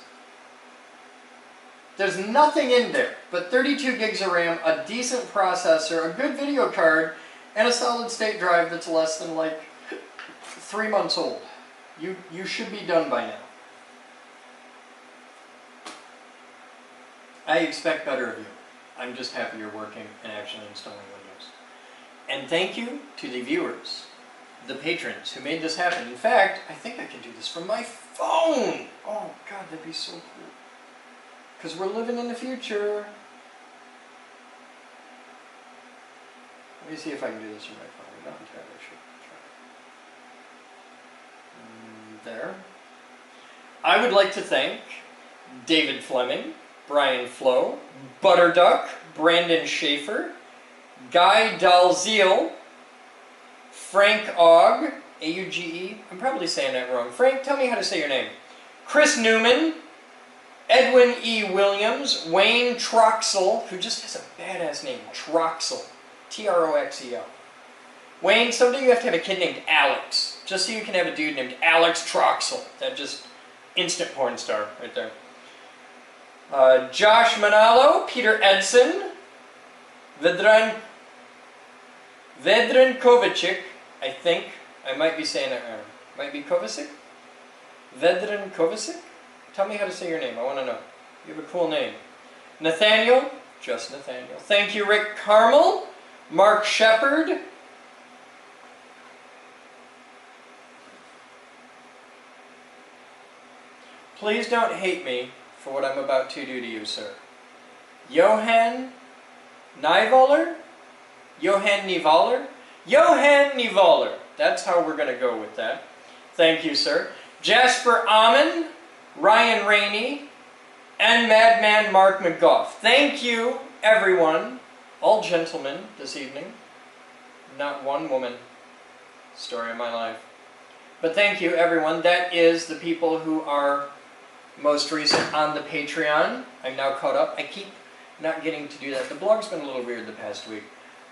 There's nothing in there but 32 gigs of RAM, a decent processor, a good video card, and a solid state drive that's less than like 3 months old. You should be done by now. I expect better of you. I'm just happy you're working and actually installing Windows. And thank you to the viewers, the patrons who made this happen. In fact, I think I can do this from my phone. Oh God, that'd be so cool. Because we're living in the future. Let me see if I can do this from my phone. I'm not entirely sure. There. I would like to thank David Fleming, Brian Flo, Butterduck, Brandon Schaefer, Guy Dalziel, Frank Ogg, A-U-G-E. I'm probably saying that wrong. Frank, tell me how to say your name. Chris Newman, Edwin E. Williams, Wayne Troxel, who just has a badass name, Troxel, T-R-O-X-E-L. Wayne, someday you have to have a kid named Alex, just so you can have a dude named Alex Troxel. That just instant porn star right there. Josh Manalo, Peter Edson, Vedran Kovacic, I think. I might be saying that wrong. Might be Kovacic? Vedran Kovacic? Tell me how to say your name. I want to know. You have a cool name. Nathaniel. Just Nathaniel. Thank you, Rick Carmel. Mark Shepard. Please don't hate me for what I'm about to do to you, sir. Johan Nivaler? Johan Nivaler? Johan Nivaler. That's how we're going to go with that. Thank you, sir. Jasper Amon, Ryan Rainey, and Madman Mark McGough. Thank you, everyone, all gentlemen this evening. Not one woman. Story of my life. But thank you, everyone. That is the people who are most recent on the Patreon. I'm now caught up. I keep not getting to do that. The blog's been a little weird the past week.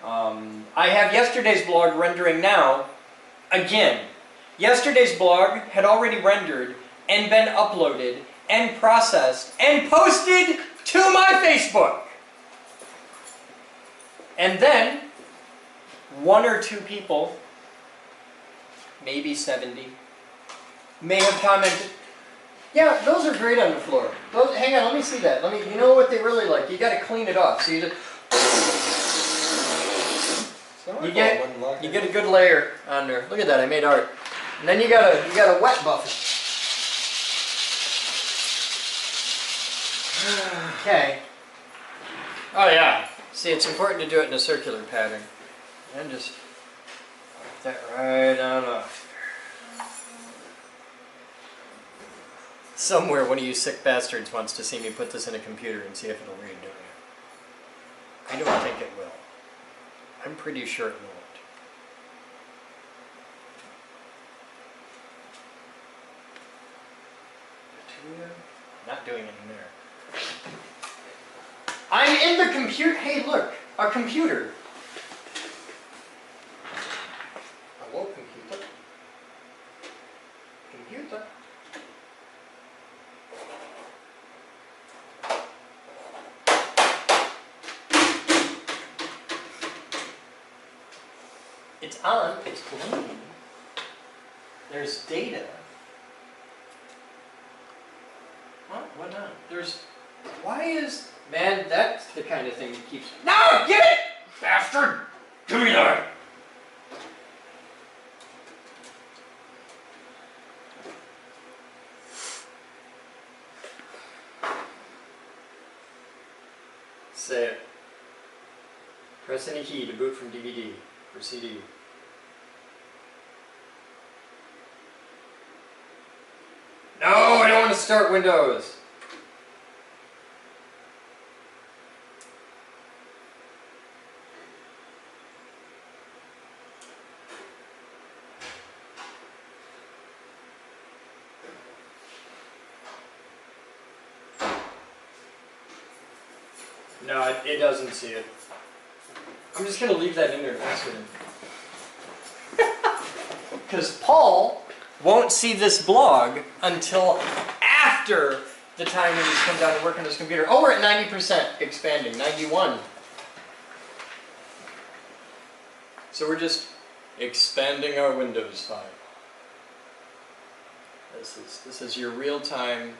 I have yesterday's blog rendering now. Again, yesterday's blog had already rendered and been uploaded and processed and posted to my Facebook. And then, 1 or 2 people, maybe 70, may have commented, yeah, those are great on the floor. Those, hang on, let me see that. You know what they really like? You got to clean it off. So you just, you get a good layer on there. Look at that, I made art. And then you got a wet buff it. Okay. Oh yeah. See, it's important to do it in a circular pattern. And just put that right on off. Somewhere one of you sick bastards wants to see me put this in a computer and see if it'll read, don't you? I don't think it will. I'm pretty sure it won't. Not doing it in there. I'm in the computer. Hey, look, a computer. Hello, computer. Computer. It's on. It's blinking. There's data. What? What not? There's. Why is. Man, that's the kind of thing that keeps. No! Give it! Bastard! Give me that! Say it. Press any key to boot from DVD or CD. No, I don't want to start Windows. No, it doesn't see it. I'm just going to leave that in there next because Paul won't see this blog until after the time when he's come down to work on his computer. Oh, we're at 90% expanding, 91. So we're just expanding our Windows file. This is your real-time,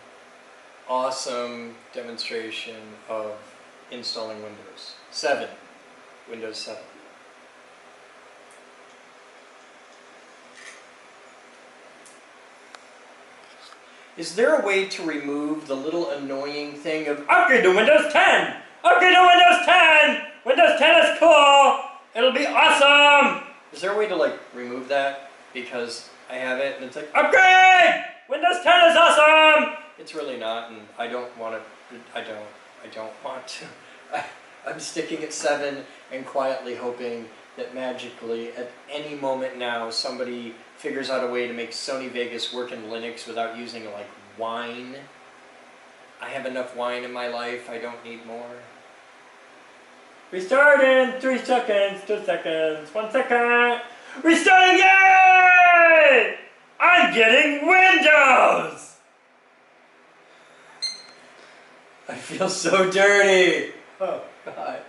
awesome demonstration of installing Windows 7. Windows 7. Is there a way to remove the little annoying thing of upgrade to Windows 10? Upgrade to Windows 10! Windows 10 is cool! It'll be awesome! Is there a way to like remove that? Because I have it and it's like, upgrade! Windows 10 is awesome! It's really not, and I don't want to, I don't want to. I'm sticking at 7 and quietly hoping that magically at any moment now somebody figures out a way to make Sony Vegas work in Linux without using like wine. I have enough wine in my life, I don't need more. Restart in 3 seconds, 2 seconds, 1 second. Restarting, yay! I'm getting Windows! I feel so dirty. Oh God.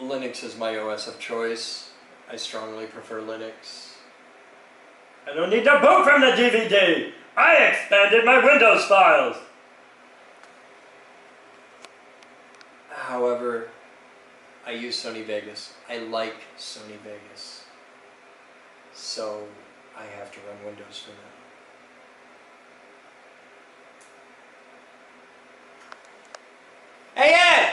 Linux is my OS of choice. I strongly prefer Linux. I don't need to boot from the DVD! I expanded my Windows files! However, I use Sony Vegas. I like Sony Vegas. So I have to run Windows for now. Hey Ed!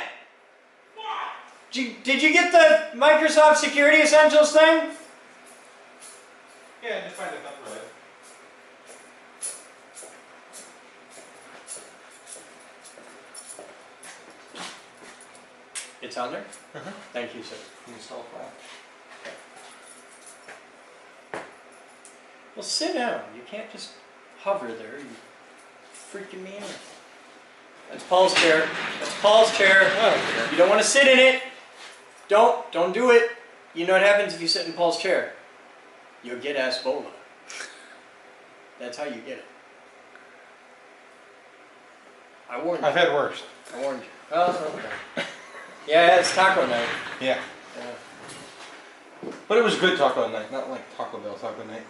Did you get the Microsoft Security Essentials thing? Yeah, just find it up right. It's on there? Thank you, sir. Install file. Well, sit down. You can't just hover there. You freaking me out. That's Paul's chair. That's Paul's chair. Oh, You don't want to sit in it. Don't do it. You know what happens if you sit in Paul's chair? You'll get Asbola. That's how you get it. I warned you. I've had worse. I warned you. Oh, okay. Yeah, it's taco night. Yeah. Yeah. But it was good taco night, not like Taco Bell taco night.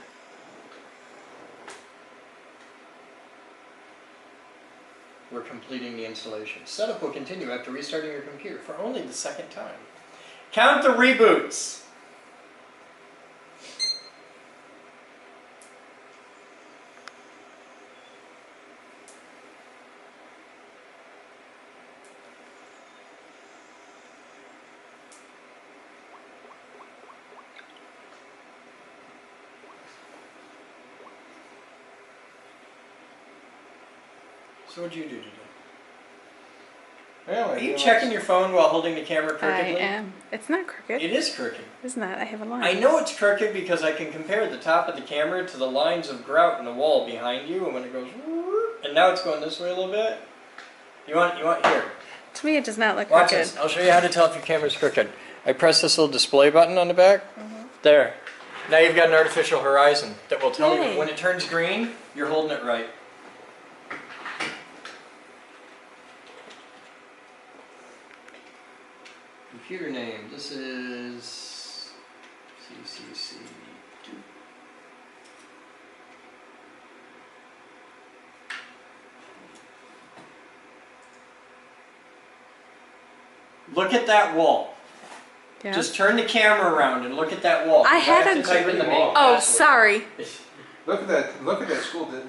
We're completing the installation. Setup will continue after restarting your computer for only the second time. Count the reboots. So what'd you do today? Well, Are you checking your phone while holding the camera I crookedly? am. It's not crooked. It is crooked. It's not. I have a line. I know it's crooked because I can compare the top of the camera to the lines of grout in the wall behind you, and when it goes, and now it's going this way a little bit. You want here. To me, it does not look Watch crooked. this. I'll show you how to tell if your camera's crooked. I press this little display button on the back. There. Now you've got an artificial horizon that will tell Yay. you when it turns green, you're holding it right. Computer name. This is CCC2. Look at that wall. Yeah. Just turn the camera around and look at that wall. I 'cause had have a to type in the main Oh, password. sorry. Look at that,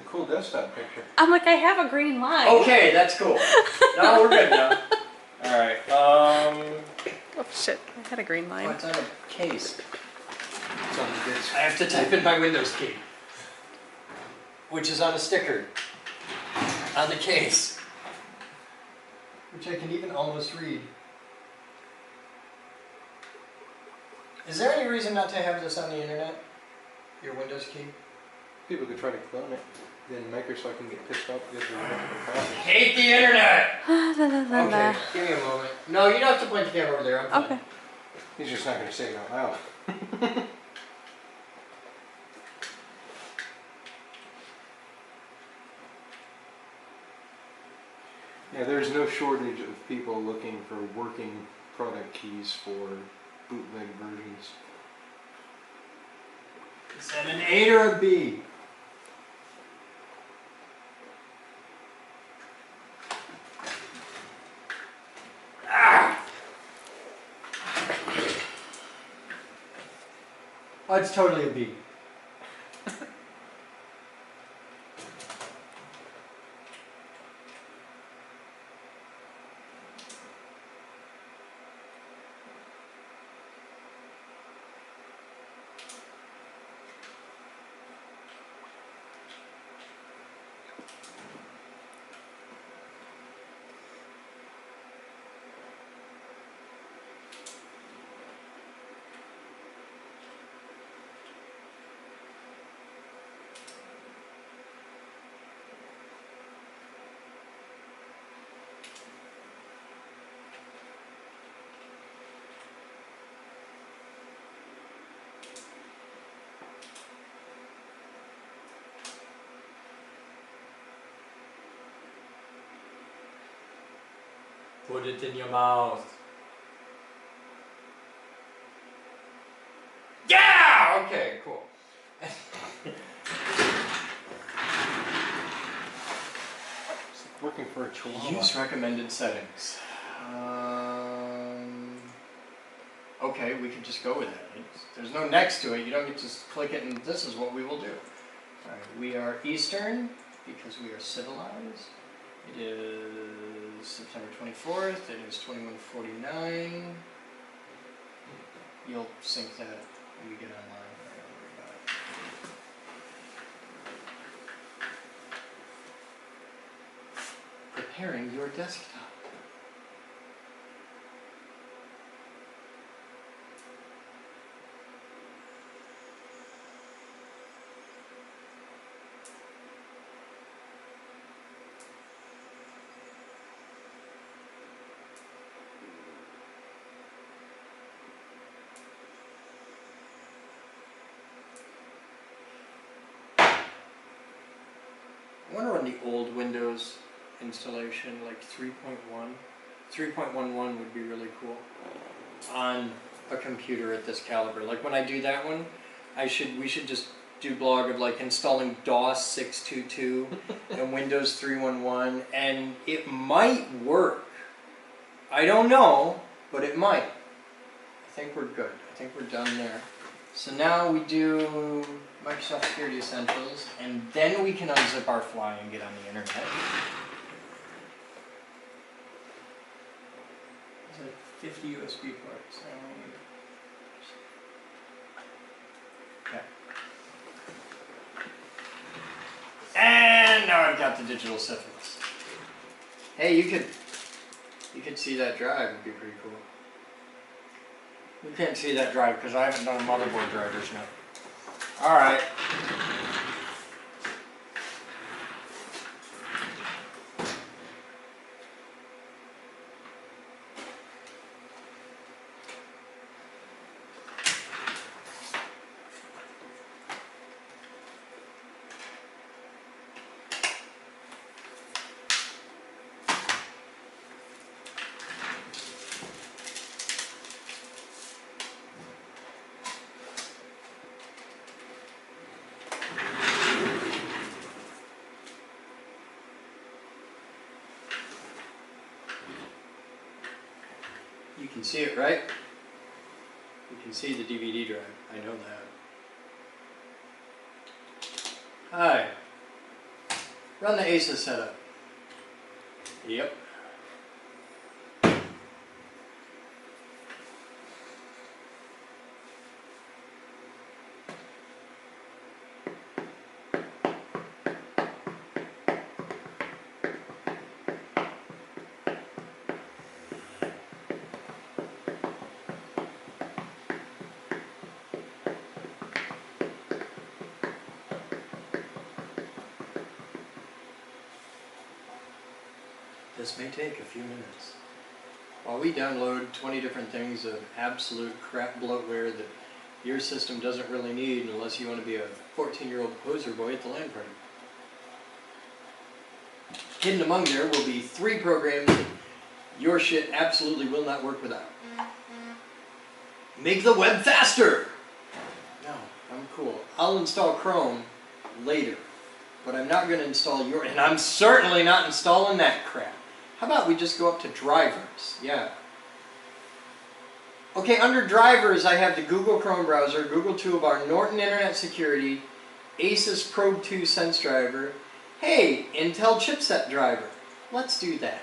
cool desktop picture. I'm like, I have a green line. Okay, that's cool. No, we're good now. All right. Oh, shit. I had a green Oh, line. it's on a case. It's on the disc. I have to type in my Windows key, which is on a sticker on the case, which I can even almost read. Is there any reason not to have this on the internet? Your Windows key? People could try to clone it. Then Microsoft can get pissed off because they're multiple copies. Hate the internet! La, la, la, la. Okay, give me a moment. No, you don't have to point the camera over there. I'm fine. Okay. He's just not going to say it out loud. Yeah, there's no shortage of people looking for working product keys for bootleg versions. Is that an 8 or a B? Ah! Oh, it's totally a B. Put it in your mouth. Yeah! Okay, cool. It's like working for a chihuahua. Use recommended settings. Okay, we can just go with it. There's no next to it. You don't get to just click it and this is what we will do. Alright, we are Eastern because we are civilized. It is September 24th. It is 21:49. You'll sync that when we get online. Don't worry about it. Preparing your desktop. I want to run the old Windows installation, like 3.1. 3.11 would be really cool on a computer at this caliber. Like when I do that one, we should just do blog of like installing DOS 622 and Windows 3.11, and it might work. I don't know, but it might. I think we're good. I think we're done there. So now we do Microsoft Security Essentials, and then we can unzip our fly and get on the internet. There's like 50 USB ports. Okay. And now I've got the digital syphilis. Hey, you could see that drive. It'd be pretty cool. You can't see that drive because I haven't done motherboard drivers yet. Alright. can see it, right? You can see the DVD drive. I know that. Hi. Run the ASUS setup. Yep. This may take a few minutes. While we download 20 different things of absolute crap bloatware that your system doesn't really need unless you want to be a 14-year-old poser boy at the LAN party. Hidden among there will be 3 programs that your shit absolutely will not work without. Make the web faster! No, I'm cool. I'll install Chrome later, but I'm not going to install your, and I'm certainly not installing that crap. How about we just go up to drivers? Yeah. Okay, under drivers I have the Google Chrome browser, Google Toolbar, Norton Internet Security, Asus Probe 2 Sense driver. Hey, Intel chipset driver. Let's do that.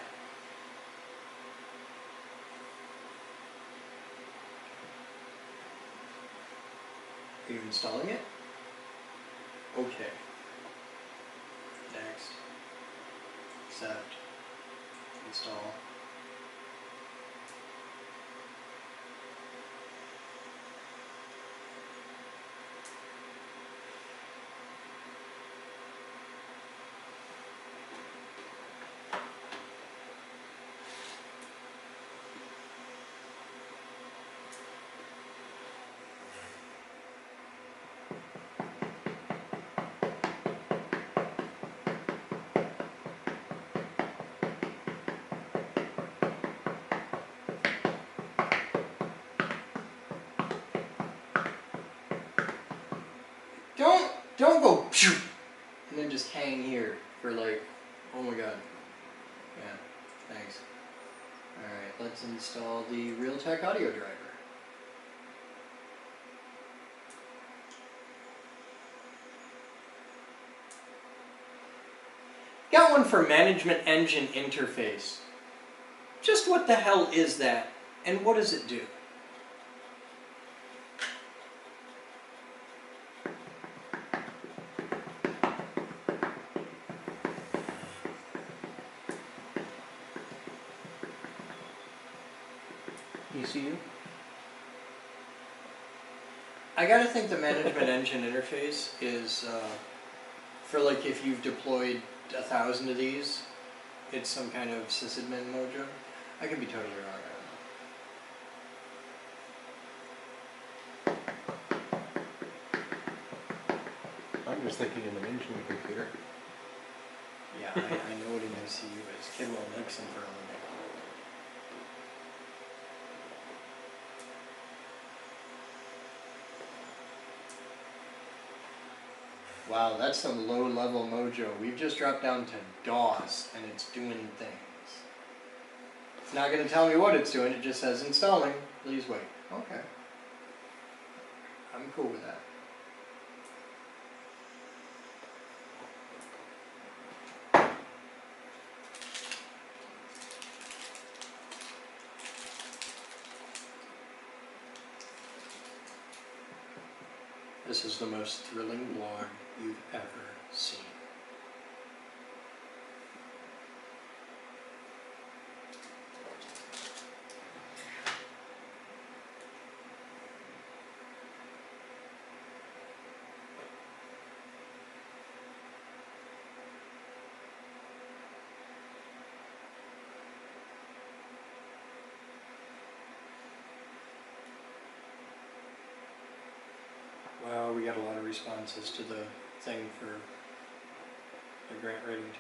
Are you installing it? Okay. Next. Accept. Install. Don't go phew, and then just hang here for like, oh my god. Yeah, thanks. Alright, let's install the Realtek audio driver. Got one for Management Engine Interface. Just what the hell is that, and what does it do? ECU? I gotta think the Management Engine Interface is for like if you've deployed 1,000 of these, it's some kind of sysadmin mojo. I could be totally wrong. I'm just thinking of an engine computer. Yeah, I know what an MCU is. Kidwell Nixon for a living. Wow, that's some low-level mojo. We've just dropped down to DOS, and it's doing things. It's not going to tell me what it's doing. It just says installing. Please wait. Okay. I'm cool with that. This is the most thrilling blog you've ever seen. Well, we got a lot of responses to the thing for the grant writing team.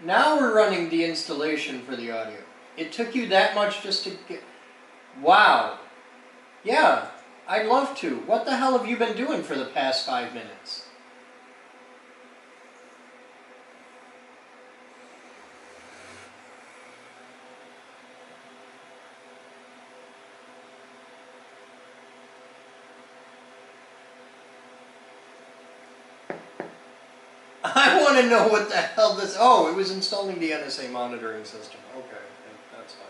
Now we're running the installation for the audio. It took you that much just to get... Wow. Yeah, I'd love to. What the hell have you been doing for the past 5 minutes? I want to know what the hell this... Oh, it was installing the NSA monitoring system. Okay, that's fine.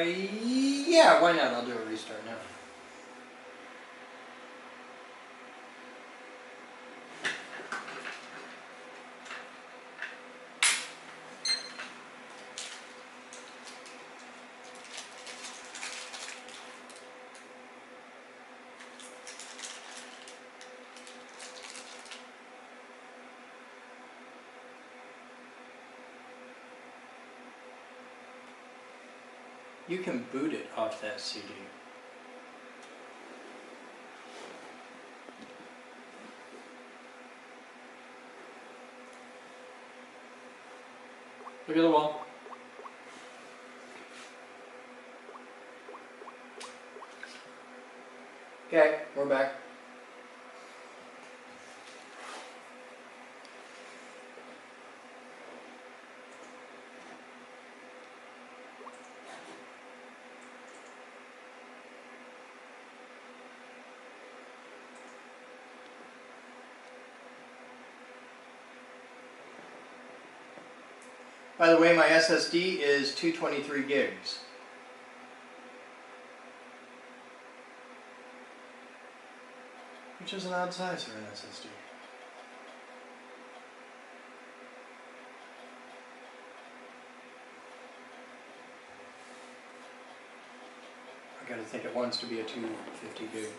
Yeah, why not? I'll do a restart now. You can boot it off that CD. Look at the wall. Okay, we're back. By the way, my SSD is 223 gigs. Which is an odd size for an SSD. I gotta think it wants to be a 250 gig.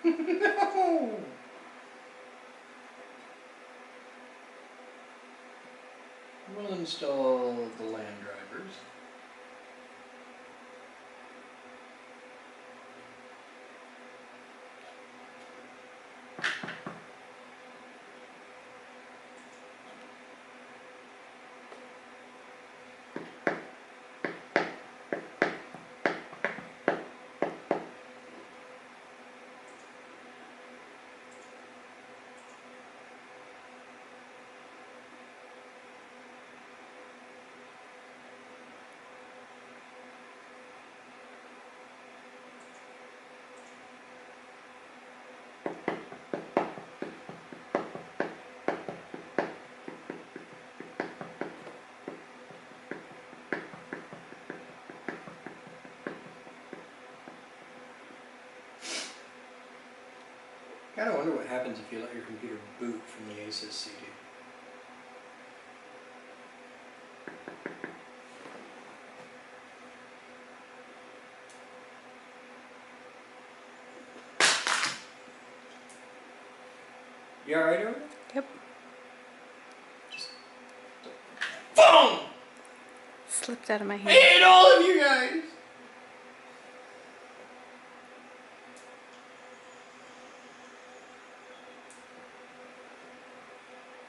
No! We'll install the LAN drivers. Kinda wonder what happens if you let your computer boot from the Asus CD. You alright over there? Yep. Boom! Slipped out of my I hand. hate all of you guys!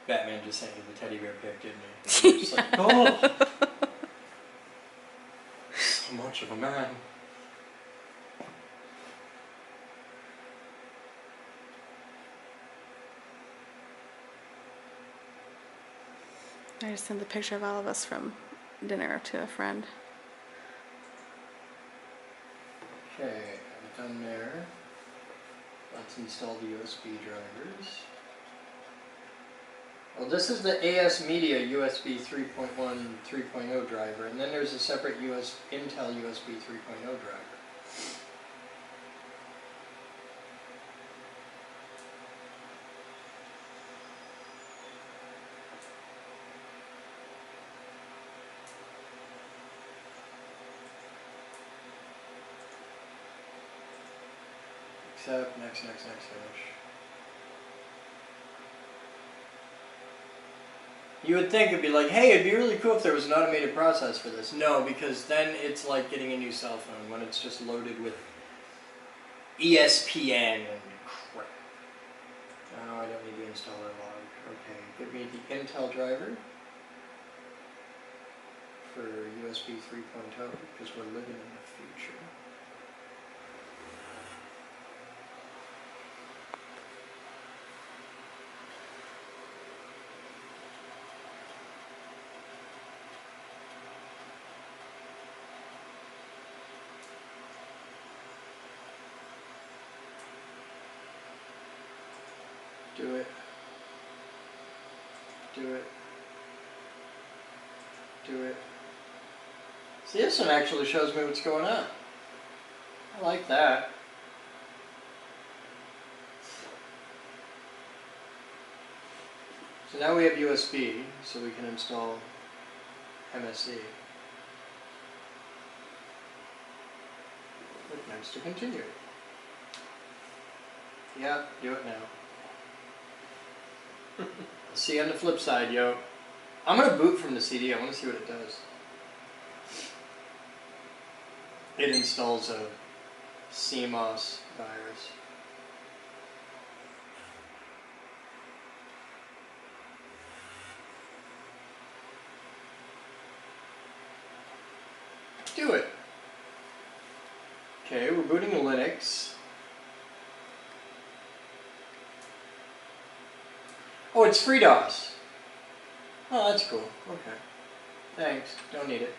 Batman just sent you the teddy bear pic, didn't he? You're just like, oh! So much of a man. I just sent the picture of all of us from dinner to a friend. Okay, I'm done there. Let's install the USB drivers. Well, this is the AS Media USB 3.1 3.0 driver, and then there's a separate Intel USB 3.0 driver. Accept, next, finish. You would think it'd be like, hey, it'd be really cool if there was an automated process for this. No, because then it's like getting a new cell phone when it's just loaded with ESPN and crap. Oh, I don't need the installer log. Okay, give me the Intel driver for USB 3.0 because we're living in the future. Do it. Do it. Do it. See, this one actually shows me what's going on. I like that. So now we have USB, so we can install MSC. Click next to continue. Yeah, do it now. See you on the flip side, yo. I'm gonna boot from the CD. I want to see what it does. It installs a CMOS virus. Do it. Okay, we're booting Linux. Oh, it's FreeDOS. Oh, that's cool. Okay. Thanks. Don't need it.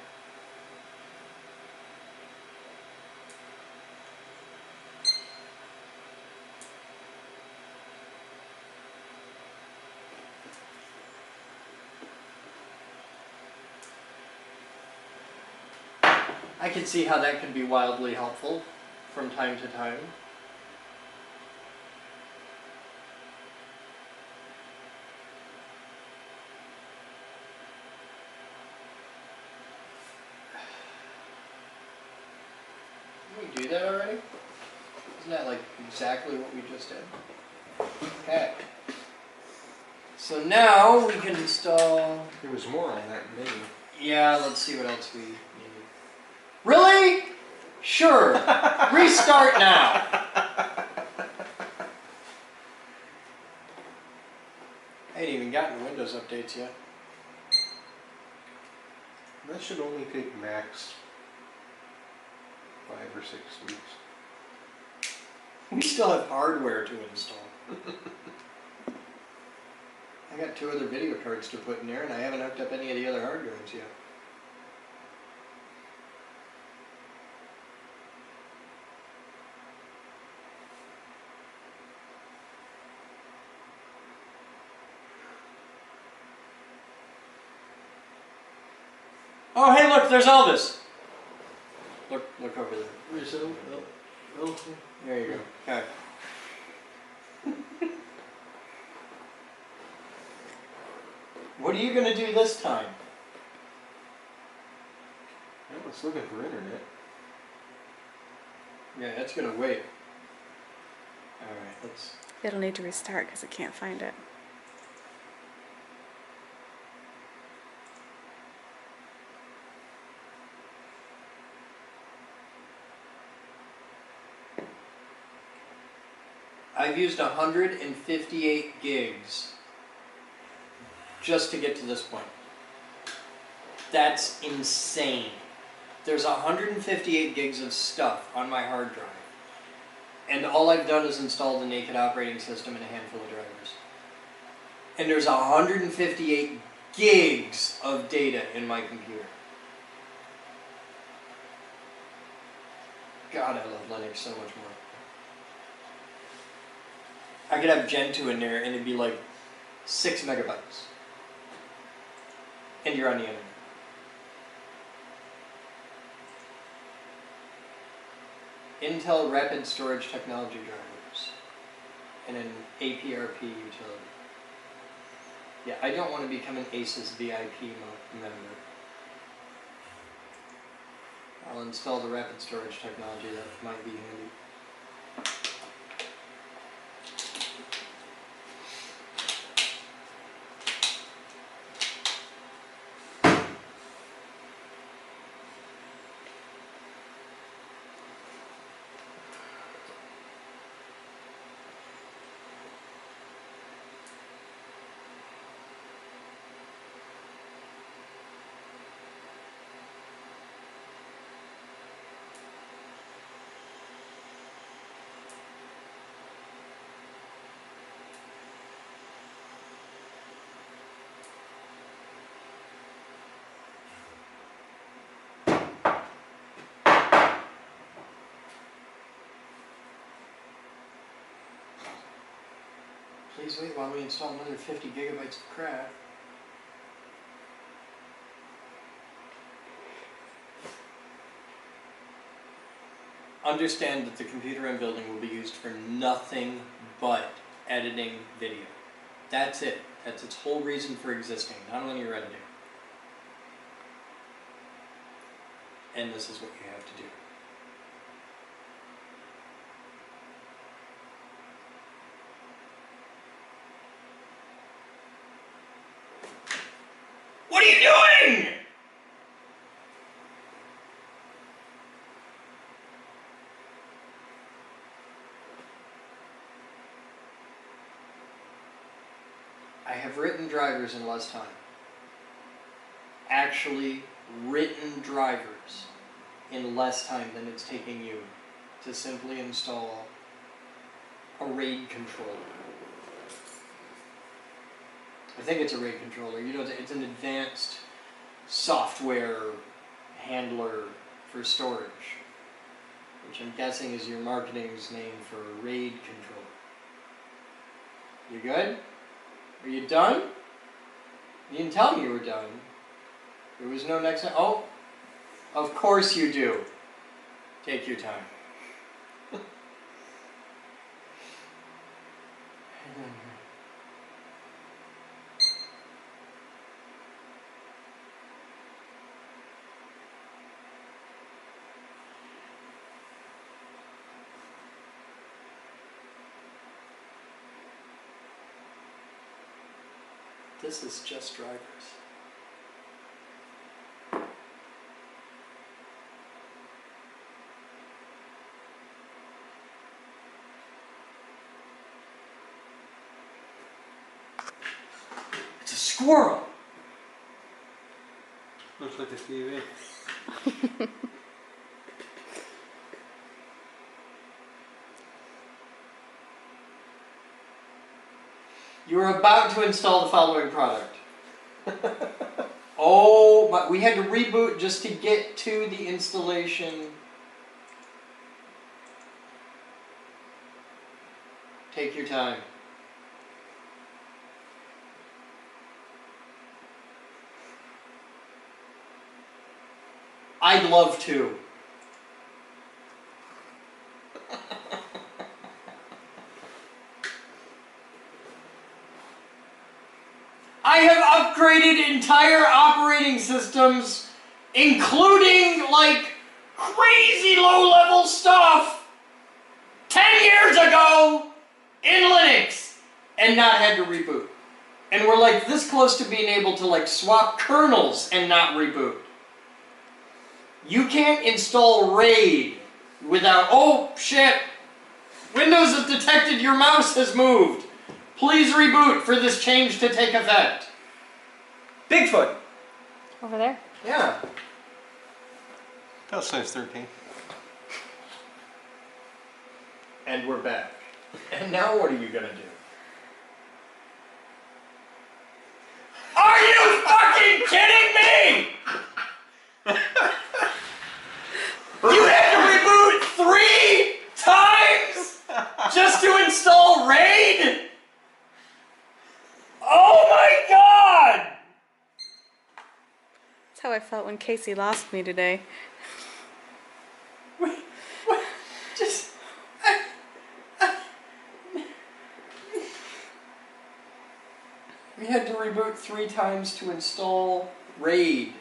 I can see how that can be wildly helpful from time to time. Did we do that already? Isn't that like exactly what we just did? Okay. So now we can install... There was more on that menu. Yeah, let's see what else we need. Really? Sure. Restart now. I ain't even gotten Windows updates yet. That should only take max 5 or 6 weeks. We still have hardware to install. I got 2 other video cards to put in there, and I haven't hooked up any of the other hard drives yet. Oh, hey, look, there's Elvis. Look over there. Where's it? Oh, There you go. Okay. What are you going to do this time? I was looking for internet. Yeah, that's going to wait. Alright, let's... It'll need to restart because it can't find it. I've used 158 gigs just to get to this point. That's insane. There's 158 gigs of stuff on my hard drive. And all I've done is install the naked operating system and a handful of drivers. And there's 158 gigs of data in my computer. God, I love Linux so much more. I could have Gentoo in there and it'd be like 6 megabytes. And you're on the internet. Intel Rapid Storage Technology drivers. And an APRP utility. Yeah, I don't want to become an ASUS VIP member. I'll install the rapid storage technology, that might be handy. Please wait while we install another 50 gigabytes of crap. Understand that the computer I'm building will be used for nothing but editing video. That's it. That's its whole reason for existing, not linear editing. And this is what you have to do. What are you doing? I have written drivers in less time. Actually written drivers in less time than it's taking you to simply install a RAID controller. I think it's a RAID controller. You know, it's an advanced software handler for storage, which I'm guessing is your marketing's name for a RAID controller. You good? Are you done? You didn't tell me you were done. There was no next time. Oh, of course you do. Take your time. This is just drivers. It's a squirrel! Looks like a TV. You are about to install the following product. Oh, but we had to reboot just to get to the installation. Take your time. I'd love to. I have upgraded entire operating systems, including like crazy low-level stuff 10 years ago in Linux, and not had to reboot. And we're like this close to being able to like swap kernels and not reboot. You can't install RAID without, oh shit, Windows has detected your mouse has moved. Please reboot for this change to take effect. Bigfoot. Over there? Yeah. That says 13. And we're back. And now what are you gonna do? Are you fucking kidding me? You had to reboot how I felt when Casey lost me today. Just. We had to reboot 3 times to install RAID.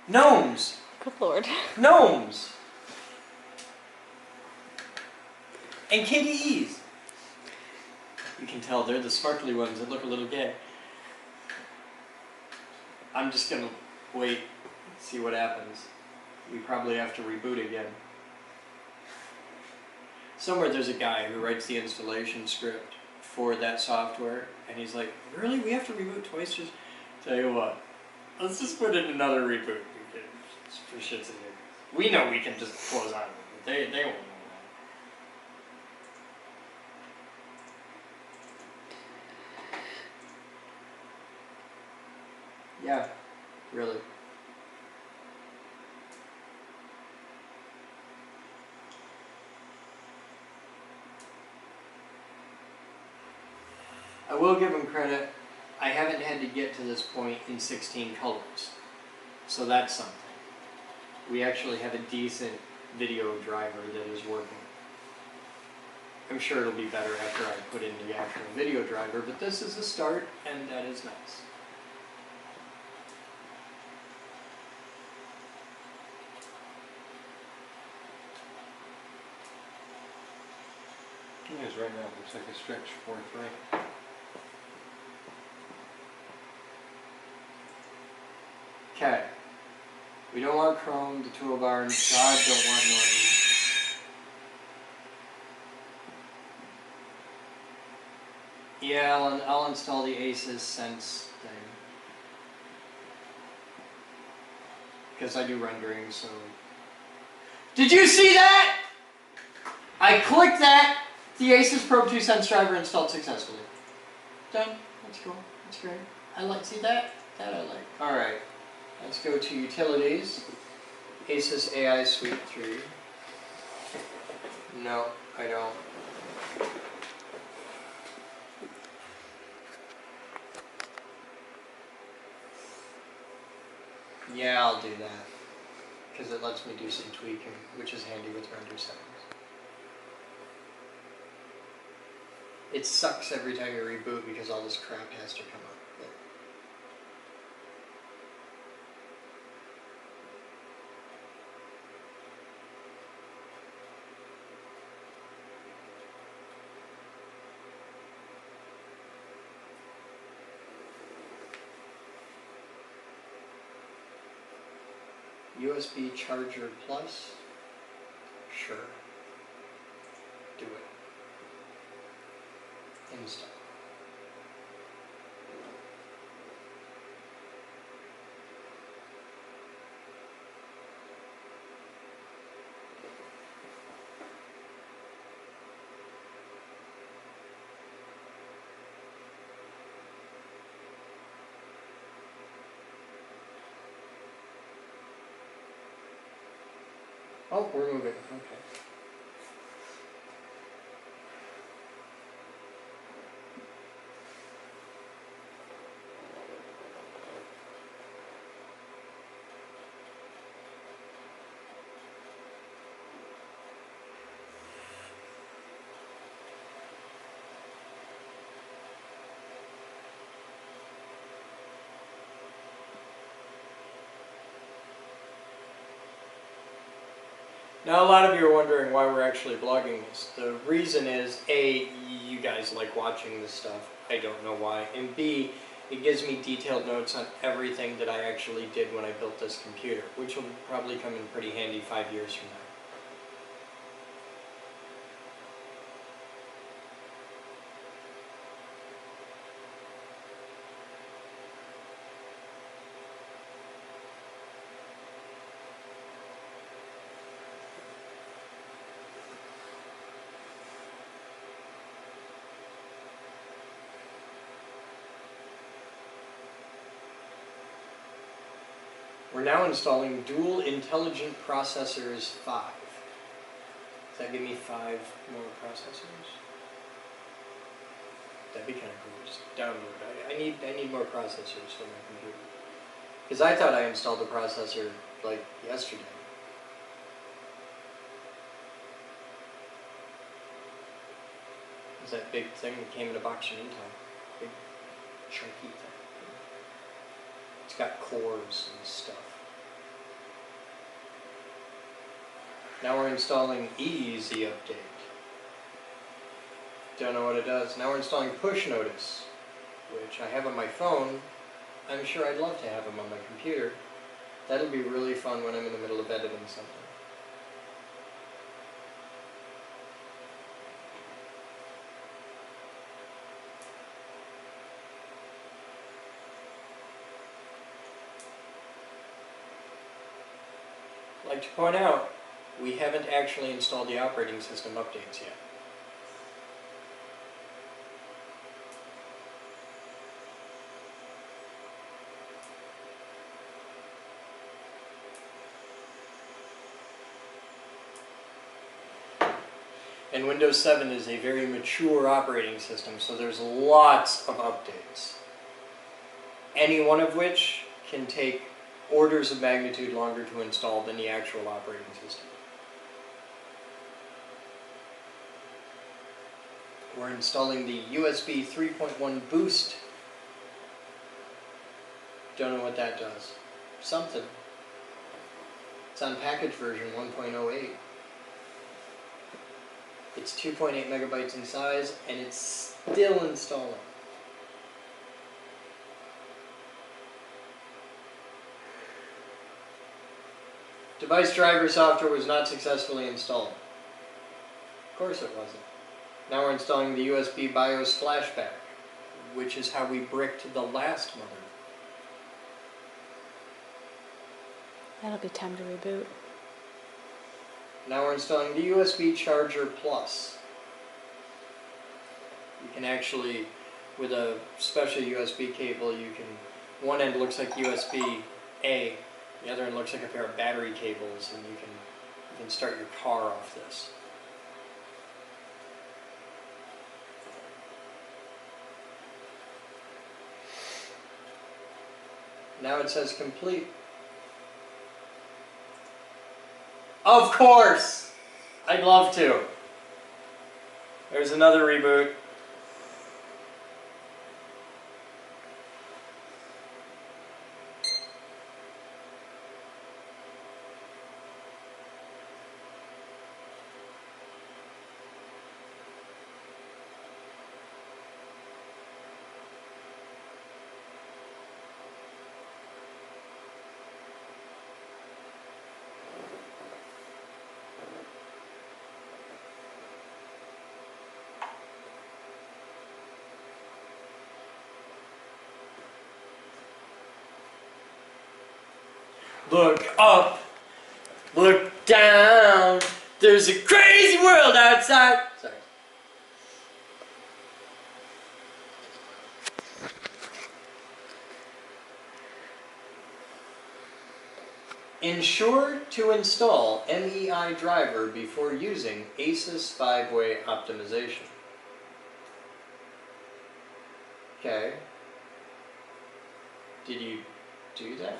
Gnomes! Good lord. Gnomes! And KDEs! You can tell they're the sparkly ones that look a little gay. I'm just gonna wait, see what happens. We probably have to reboot again. Somewhere there's a guy who writes the installation script for that software, and he's like, really? We have to reboot twice? Just tell you what, let's just put in another reboot. Just for shits and giggles. We know we can just close out of it, but they won't know that. Yeah, really. I will give him credit. I haven't had to get to this point in 16 colors. So that's something. We actually have a decent video driver that is working. I'm sure it'll be better after I put in the actual video driver, but this is a start, and that is nice. Yes, right now it looks like a stretch 4-3. Okay. We don't want Chrome, the toolbar, God don't want Norton. Yeah, I'll install the Asus Sense thing. Because I do rendering, so... Did you see that? I clicked that. The Asus Probe 2 Sense driver installed successfully. Done. That's cool. That's great. I like, see that? That I like. Alright. Let's go to Utilities. Asus AI Suite 3. No, I don't. Yeah, I'll do that. Because it lets me do some tweaking, which is handy with render settings. It sucks every time you reboot because all this crap has to come up. But USB charger plus? Sure. Do it. Install. Oh, we're moving. Okay. Now, a lot of you are wondering why we're actually blogging this. The reason is, A, you guys like watching this stuff. I don't know why. And B, it gives me detailed notes on everything that I actually did when I built this computer, which will probably come in pretty handy 5 years from now. We're now installing Dual Intelligent Processors 5. Does that give me 5 more processors? That'd be kind of cool. Just download. I need more processors for my computer. Because I thought I installed the processor like yesterday. It's that big thing that came in a box of Intel. Big chunky thing. It's got cores and stuff. Now we're installing Easy Update. Don't know what it does. Now we're installing Push Notice, which I have on my phone. I'm sure I'd love to have them on my computer. That'll be really fun when I'm in the middle of editing something. I'd like to point out, we haven't actually installed the operating system updates yet. And Windows 7 is a very mature operating system, so there's lots of updates. Any one of which can take orders of magnitude longer to install than the actual operating system. We're installing the USB 3.1 Boost. Don't know what that does. Something. It's on package version 1.08. It's 2.8 megabytes in size, and it's still installing. Device driver software was not successfully installed. Of course it wasn't. Now we're installing the USB BIOS flashback, which is how we bricked the last mother. That'll be time to reboot. Now we're installing the USB Charger Plus. You can actually, with a special USB cable, you can, one end looks like USB-A, the other end looks like a pair of battery cables, and you can start your car off this. Now it says complete. Of course! I'd love to. There's another reboot. Look up, look down, there's a crazy world outside. Sorry. Ensure to install MEI driver before using ASUS 5-way optimization. Okay. Did you do that?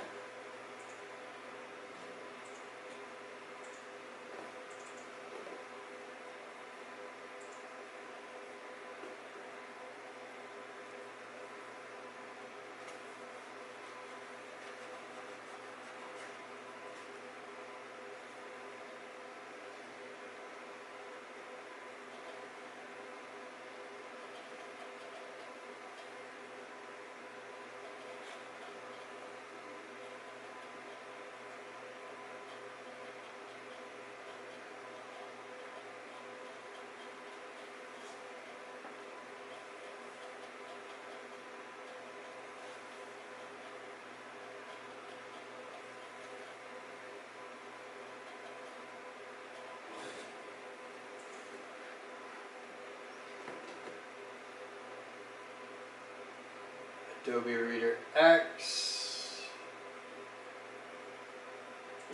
Adobe Reader X.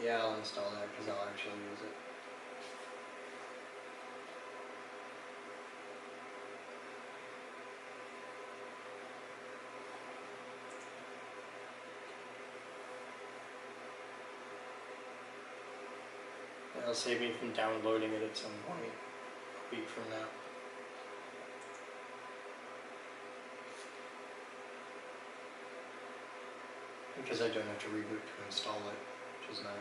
Yeah, I'll install that because I'll actually use it. That'll save me from downloading it at some point a week from now. Because I don't have to reboot to install it, which is nice.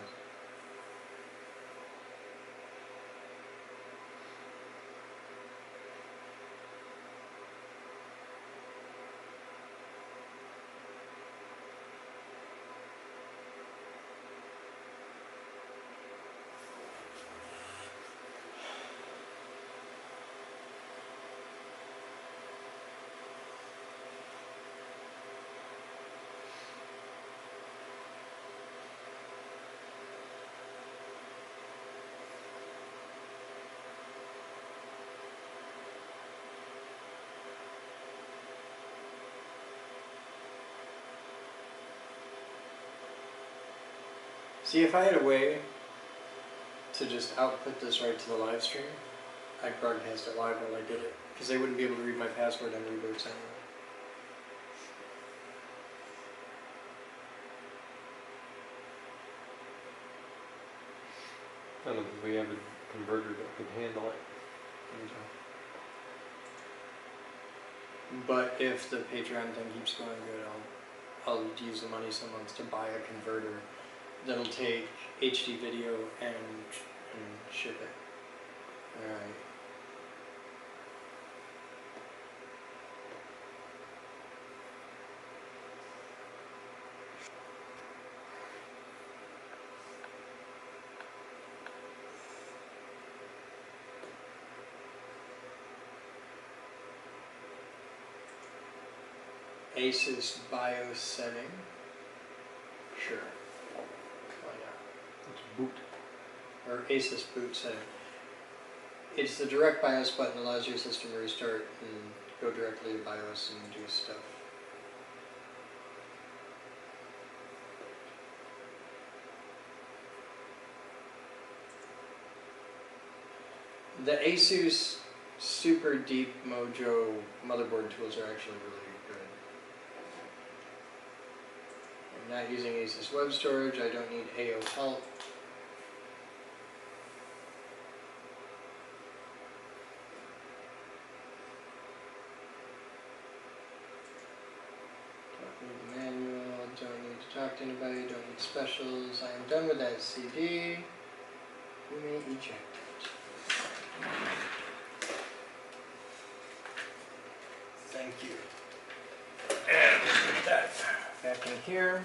See, if I had a way to just output this right to the live stream, I'd broadcast it live while I did it, because they wouldn't be able to read my password on reboots anyway. I don't think we have a converter that could handle it. But if the Patreon thing keeps going good, I'll use the money some months to buy a converter that'll take HD video and ship it. Alright. Asus BIOS setting. Sure. Why not? It's boot. Or Asus boot setting. It's the direct BIOS button that allows your system to restart and go directly to BIOS and do stuff. The Asus Super Deep Mojo motherboard tools are actually really good. I'm not using Asus web storage, I don't need AO help. Don't need the manual, don't need to talk to anybody, don't need specials. I am done with that CD. You may eject it. Thank you. And put that back in here.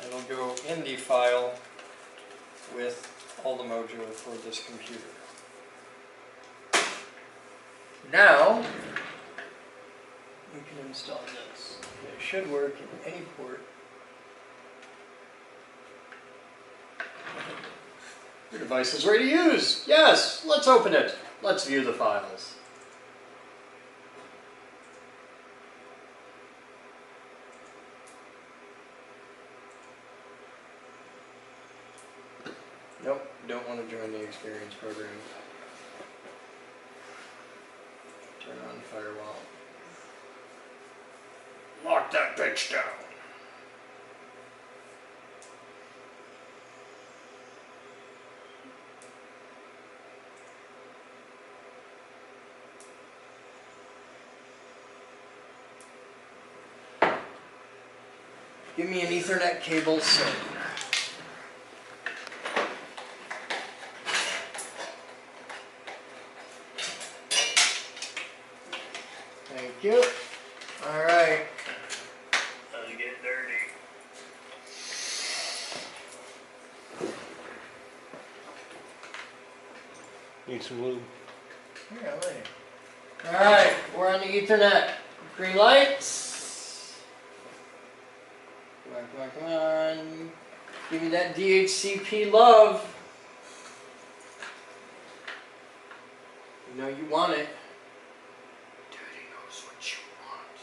It'll go in the file with all the mojo for this computer. Now, we can install this. It should work in any port. Your device is ready to use. Yes, let's open it. Let's view the files. Nope, don't want to join the experience program. Turn on firewall. Lock that bitch down. Give me an Ethernet cable soon. Thank you. All right. Let's get dirty. Need some lube. Really? All right, we're on the Ethernet. Green lights. Come on, come on, come on. Give me that DHCP love. You know you want it. Daddy knows what you want.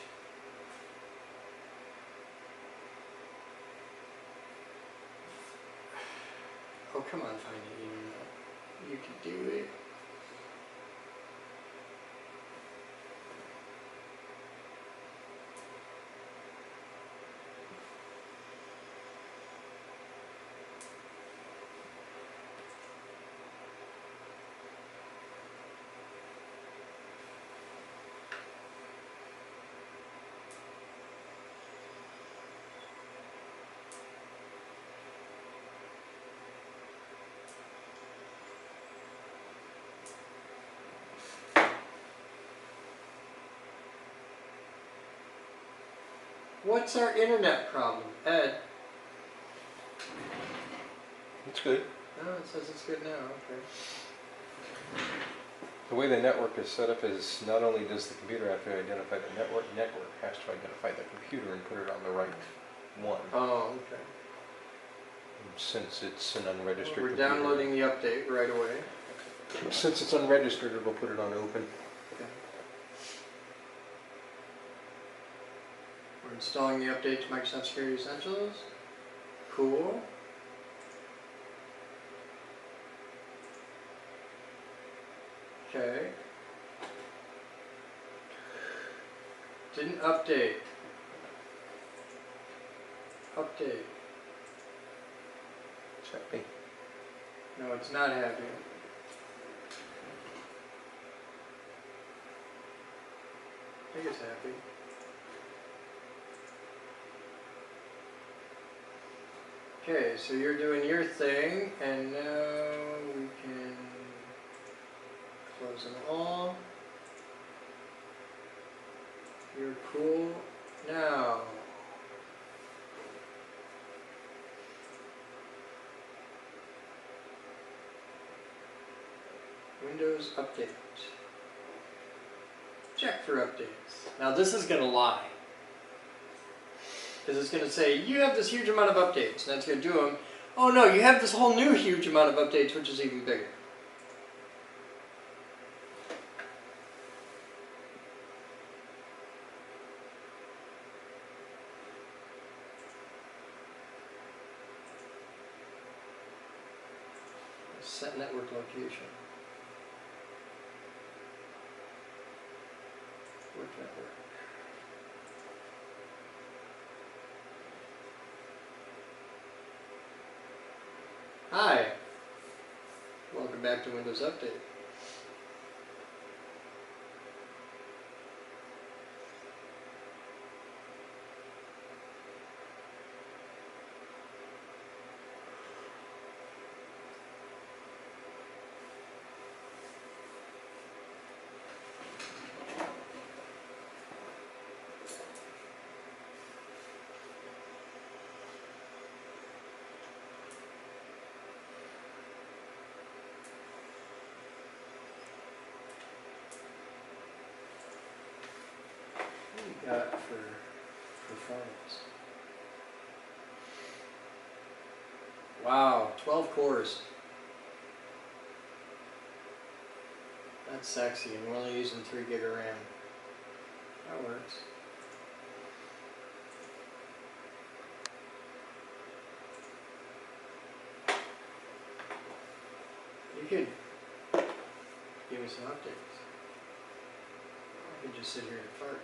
Oh, come on, find the email. You can do it. What's our internet problem? Ed? It's good. No, it says it's good now, okay. The way the network is set up is not only does the computer have to identify the network has to identify the computer and put it on the right one. Oh, okay. Since it's an unregistered We're computer. downloading the update right away. Since it's unregistered, it'll put it on open. Okay. We're installing the update to Microsoft Security Essentials. Cool. Okay. Didn't update. Update. It's happy. No, it's not happy. I think it's happy. Okay, so you're doing your thing, and now we can close them all. You're cool. Now, Windows Update. Check for updates. Now this is going to lie. Because it's going to say, you have this huge amount of updates. And that's going to do them. Oh no, you have this whole new huge amount of updates, which is even bigger. Set network location. Work network. Hi. Welcome back to Windows Update. What do you got for performance? Wow, 12 cores. That's sexy, and we're only using 3 gig of RAM. That works. You could give me some updates. I could just sit here and fart.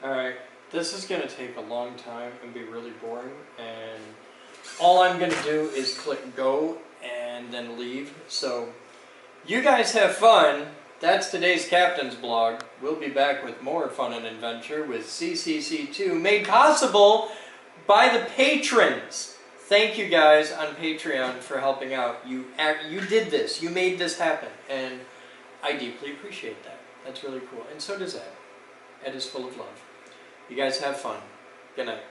Alright, this is going to take a long time and be really boring, and all I'm going to do is click go and then leave. So, you guys have fun. That's today's Captain's Blog. We'll be back with more fun and adventure with CCC2, made possible by the patrons. Thank you guys on Patreon for helping out. You did this. You made this happen, and I deeply appreciate that. That's really cool, and so does Ed. Ed is full of love. You guys have fun. Good night.